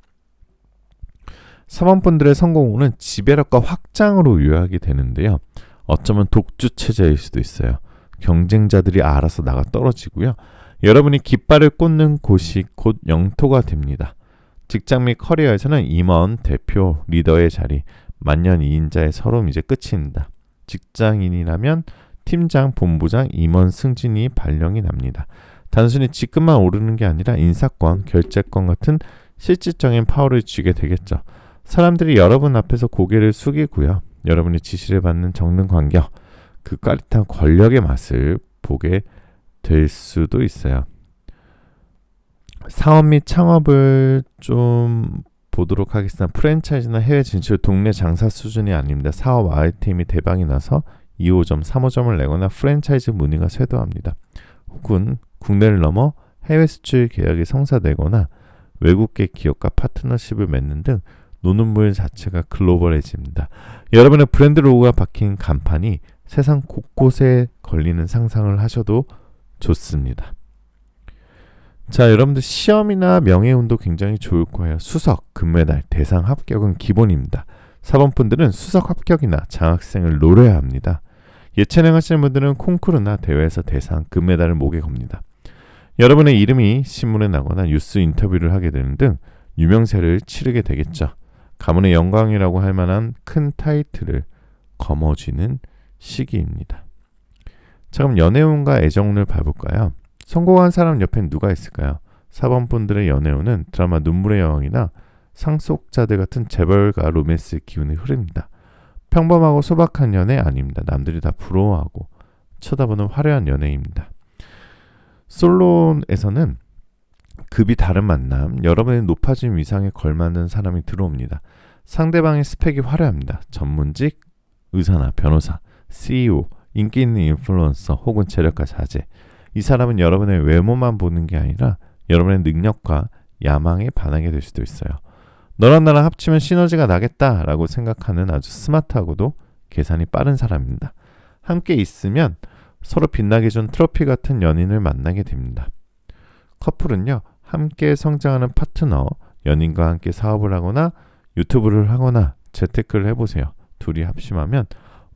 3번 분들의 성공운은 지배력과 확장으로 요약이 되는데요. 어쩌면 독주 체제일 수도 있어요. 경쟁자들이 알아서 나가 떨어지고요. 여러분이 깃발을 꽂는 곳이 곧 영토가 됩니다. 직장 및 커리어에서는 임원, 대표, 리더의 자리, 만년 2인자의 서름 이제 끝입니다. 직장인이라면 팀장, 본부장, 임원 승진이 발령이 납니다. 단순히 직급만 오르는 게 아니라 인사권, 결재권 같은 실질적인 파워를 쥐게 되겠죠. 사람들이 여러분 앞에서 고개를 숙이고요. 여러분이 지시를 받는 적는 간격, 그 까릿한 권력의 맛을 보게 될 수도 있어요. 사업 및 창업을 좀 보도록 하겠습니다. 프랜차이즈나 해외 진출, 동네 장사 수준이 아닙니다. 사업 아이템이 대박이 나서 2호점, 3호점을 내거나 프랜차이즈 문의가 쇄도합니다. 혹은 국내를 넘어 해외 수출 계약이 성사되거나 외국계 기업과 파트너십을 맺는 등 노는 물 자체가 글로벌해집니다. 여러분의 브랜드 로고가 박힌 간판이 세상 곳곳에 걸리는 상상을 하셔도 좋습니다. 자, 여러분들 시험이나 명예운도 굉장히 좋을 거예요. 수석, 금메달, 대상 합격은 기본입니다. 4번 분들은 수석 합격이나 장학생을 노려야 합니다. 예체능 하시는 분들은 콩쿠르나 대회에서 대상, 금메달을 목에 겁니다. 여러분의 이름이 신문에 나거나 뉴스 인터뷰를 하게 되는 등 유명세를 치르게 되겠죠. 가문의 영광이라고 할 만한 큰 타이틀을 거머쥐는 시기입니다. 자, 그럼 연애운과 애정운을 봐볼까요? 성공한 사람 옆엔 누가 있을까요? 4번 분들의 연애운은 드라마 눈물의 여왕이나 상속자들 같은 재벌가 로맨스 기운이 흐릅니다. 평범하고 소박한 연애 아닙니다. 남들이 다 부러워하고 쳐다보는 화려한 연애입니다. 솔로에서는 급이 다른 만남, 여러분의 높아진 위상에 걸맞는 사람이 들어옵니다. 상대방의 스펙이 화려합니다. 전문직, 의사나 변호사, CEO, 인기 있는 인플루언서 혹은 재력가 자제. 이 사람은 여러분의 외모만 보는 게 아니라 여러분의 능력과 야망에 반하게 될 수도 있어요. 너랑 나랑 합치면 시너지가 나겠다라고 생각하는 아주 스마트하고도 계산이 빠른 사람입니다. 함께 있으면 서로 빛나게 준 트로피 같은 연인을 만나게 됩니다. 커플은요, 함께 성장하는 파트너, 연인과 함께 사업을 하거나 유튜브를 하거나 재테크를 해보세요. 둘이 합심하면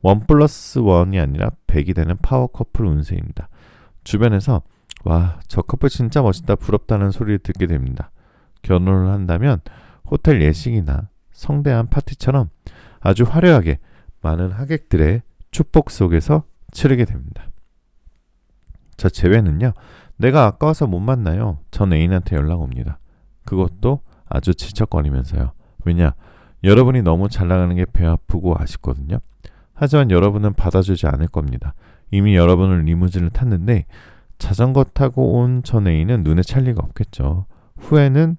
1+1이 아니라 100이 되는 파워 커플 운세입니다. 주변에서 와, 저 커플 진짜 멋있다, 부럽다는 소리를 듣게 됩니다. 결혼을 한다면 호텔 예식이나 성대한 파티처럼 아주 화려하게 많은 하객들의 축복 속에서 치르게 됩니다. 저 제외는요, 내가 아까워서 못 만나요. 전 애인한테 연락 옵니다. 그것도 아주 질척거리면서요. 왜냐? 여러분이 너무 잘 나가는 게 배 아프고 아쉽거든요. 하지만 여러분은 받아주지 않을 겁니다. 이미 여러분을 리무진을 탔는데 자전거 타고 온 전 애인은 눈에 찰 리가 없겠죠. 후회는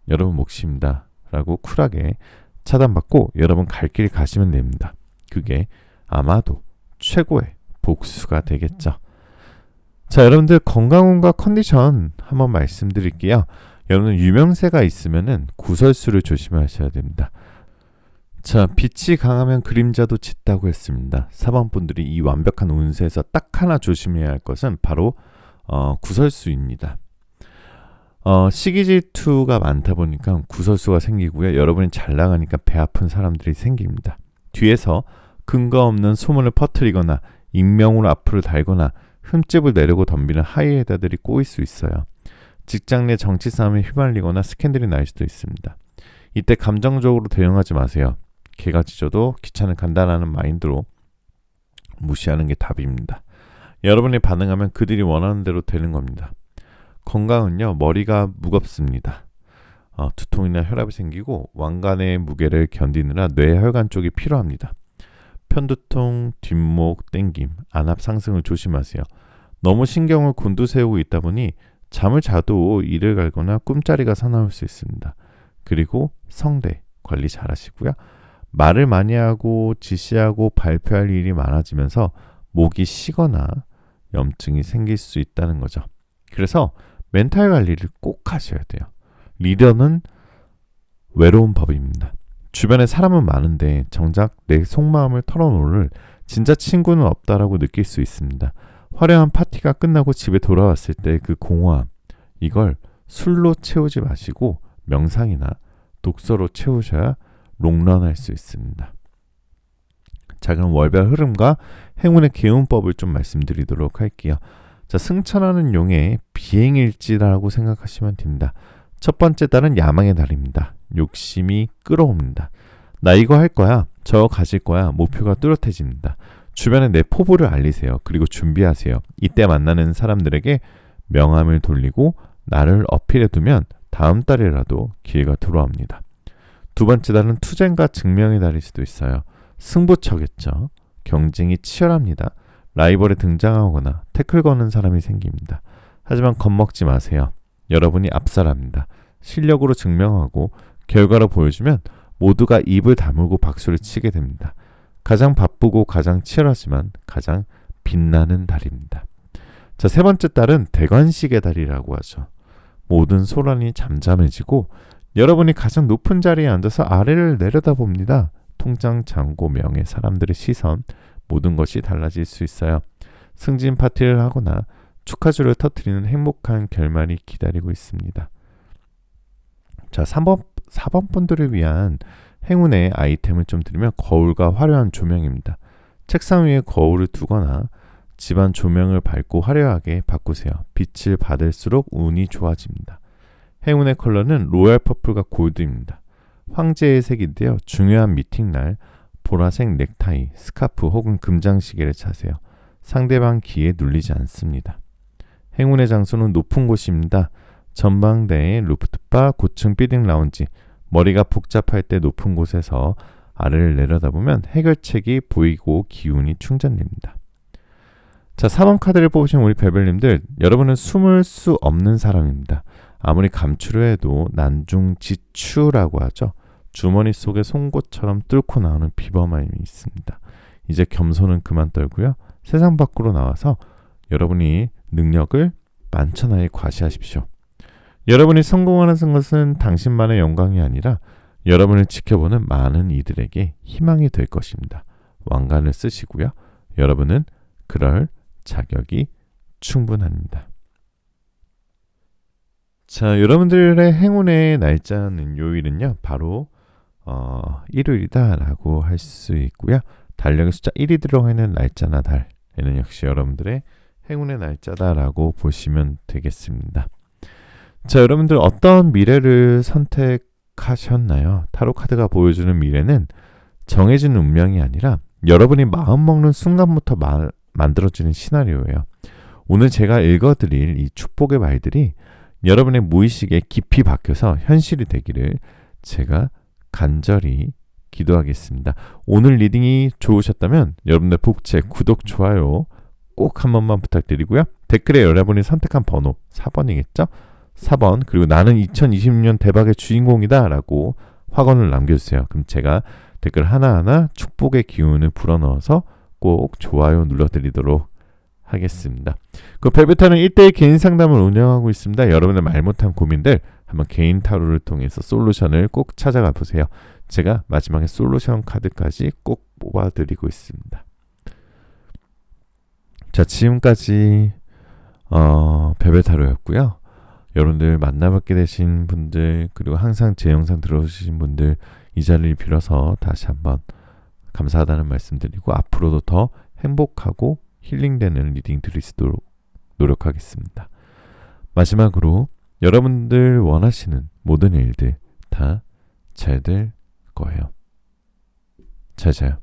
여러분 몫입니다. 라고 쿨하게 차단받고 여러분 갈 길 가시면 됩니다. 그게 아마도 최고의 복수가 되겠죠. 자, 여러분들 건강운과 컨디션 한번 말씀드릴게요. 여러분 유명세가 있으면은 구설수를 조심하셔야 됩니다. 자, 빛이 강하면 그림자도 짙다고 했습니다. 4번 분들이 이 완벽한 운세에서 딱 하나 조심해야 할 것은 바로 구설수입니다. 시기 질투가 많다 보니까 구설수가 생기고요. 여러분이 잘 나가니까 배 아픈 사람들이 생깁니다. 뒤에서 근거 없는 소문을 퍼뜨리거나 익명으로 앞으로 달거나 흠집을 내려고 덤비는 하이에다들이 꼬일 수 있어요. 직장 내 정치 싸움에 휘말리거나 스캔들이 날 수도 있습니다. 이때 감정적으로 대응하지 마세요. 개가 짖어도 귀찮은 간단한 마인드로 무시하는 게 답입니다. 여러분이 반응하면 그들이 원하는 대로 되는 겁니다. 건강은요, 머리가 무겁습니다. 두통이나 혈압이 생기고 왕관의 무게를 견디느라 뇌혈관 쪽이 필요합니다. 편두통, 뒷목, 땡김, 안압 상승을 조심하세요. 너무 신경을 곤두세우고 있다 보니 잠을 자도 이를 갈거나 꿈자리가 사나울 수 있습니다. 그리고 성대 관리 잘 하시고요. 말을 많이 하고 지시하고 발표할 일이 많아지면서 목이 쉬거나 염증이 생길 수 있다는 거죠. 그래서 멘탈 관리를 꼭 하셔야 돼요. 리더는 외로운 법입니다. 주변에 사람은 많은데 정작 내 속마음을 털어놓을 진짜 친구는 없다라고 느낄 수 있습니다. 화려한 파티가 끝나고 집에 돌아왔을 때 그 공허함, 이걸 술로 채우지 마시고 명상이나 독서로 채우셔야 롱런할 수 있습니다. 자, 그럼 월별 흐름과 행운의 개운법을 좀 말씀드리도록 할게요. 자, 승천하는 용의 비행일지라고 생각하시면 됩니다. 첫 번째 달은 야망의 달입니다. 욕심이 끌어옵니다. 나 이거 할 거야, 저거 가질 거야, 목표가 뚜렷해집니다. 주변에 내 포부를 알리세요. 그리고 준비하세요. 이때 만나는 사람들에게 명함을 돌리고 나를 어필해두면 다음 달이라도 기회가 돌아옵니다. 두 번째 달은 투쟁과 증명의 달일 수도 있어요. 승부처겠죠. 경쟁이 치열합니다. 라이벌에 등장하거나 태클 거는 사람이 생깁니다. 하지만 겁먹지 마세요. 여러분이 압살합니다. 실력으로 증명하고 결과로 보여주면 모두가 입을 다물고 박수를 치게 됩니다. 가장 바쁘고 가장 치열하지만 가장 빛나는 달입니다. 자, 세 번째 달은 대관식의 달이라고 하죠. 모든 소란이 잠잠해지고 여러분이 가장 높은 자리에 앉아서 아래를 내려다봅니다. 통장, 잔고, 명예, 사람들의 시선, 모든 것이 달라질 수 있어요. 승진 파티를 하거나 축하주를 터뜨리는 행복한 결말이 기다리고 있습니다. 자, 4번 분들을 위한 행운의 아이템을 좀 드리면 거울과 화려한 조명입니다. 책상 위에 거울을 두거나 집안 조명을 밝고 화려하게 바꾸세요. 빛을 받을수록 운이 좋아집니다. 행운의 컬러는 로얄 퍼플과 골드입니다. 황제의 색인데요. 중요한 미팅날 보라색 넥타이, 스카프 혹은 금장시계를 차세요. 상대방 귀에 눌리지 않습니다. 행운의 장소는 높은 곳입니다. 전망대에 루프트바, 고층 비딩 라운지, 머리가 복잡할 때 높은 곳에서 아래를 내려다보면 해결책이 보이고 기운이 충전됩니다. 자, 4번 카드를 뽑으신 우리 별별님들, 여러분은 숨을 수 없는 사람입니다. 아무리 감추려 해도 난중지추라고 하죠. 주머니 속에 송곳처럼 뚫고 나오는 비범함이 있습니다. 이제 겸손은 그만 떨고요. 세상 밖으로 나와서 여러분이 능력을 만천하에 과시하십시오. 여러분이 성공하는 것은 당신만의 영광이 아니라 여러분을 지켜보는 많은 이들에게 희망이 될 것입니다. 왕관을 쓰시고요. 여러분은 그럴 자격이 충분합니다. 자, 여러분들의 행운의 날짜는 요일은요. 바로 일요일이다라고 할 수 있고요. 달력의 숫자 1이 들어가 있는 날짜나 달에는 역시 여러분들의 행운의 날짜다라고 보시면 되겠습니다. 자, 여러분들 어떤 미래를 선택하셨나요? 타로 카드가 보여주는 미래는 정해진 운명이 아니라 여러분이 마음먹는 순간부터 만들어지는 시나리오예요. 오늘 제가 읽어드릴 이 축복의 말들이 여러분의 무의식에 깊이 박혀서 현실이 되기를 제가 간절히 기도하겠습니다. 오늘 리딩이 좋으셨다면 여러분들 복채, 구독, 좋아요 꼭 한 번만 부탁드리고요. 댓글에 여러분이 선택한 번호 4번이겠죠? 4번 그리고 나는 2026년 대박의 주인공이다 라고 확언을 남겨주세요. 그럼 제가 댓글 하나하나 축복의 기운을 불어넣어서 꼭 좋아요 눌러드리도록 하겠습니다. 그 벨벳타는 1대1 개인 상담을 운영하고 있습니다. 여러분의 말 못한 고민들 한번 개인 타로를 통해서 솔루션을 꼭 찾아가 보세요. 제가 마지막에 솔루션 카드까지 꼭 뽑아드리고 있습니다. 자, 지금까지 벨벳타로였고요. 여러분들 만나뵙게 되신 분들 그리고 항상 제 영상 들어주신 분들 이 자리를 빌어서 다시 한번 감사하다는 말씀드리고 앞으로도 더 행복하고 힐링되는 리딩 드릴 수 있도록 노력하겠습니다. 마지막으로 여러분들 원하시는 모든 일들 다 잘 될 거예요. 잘 자요.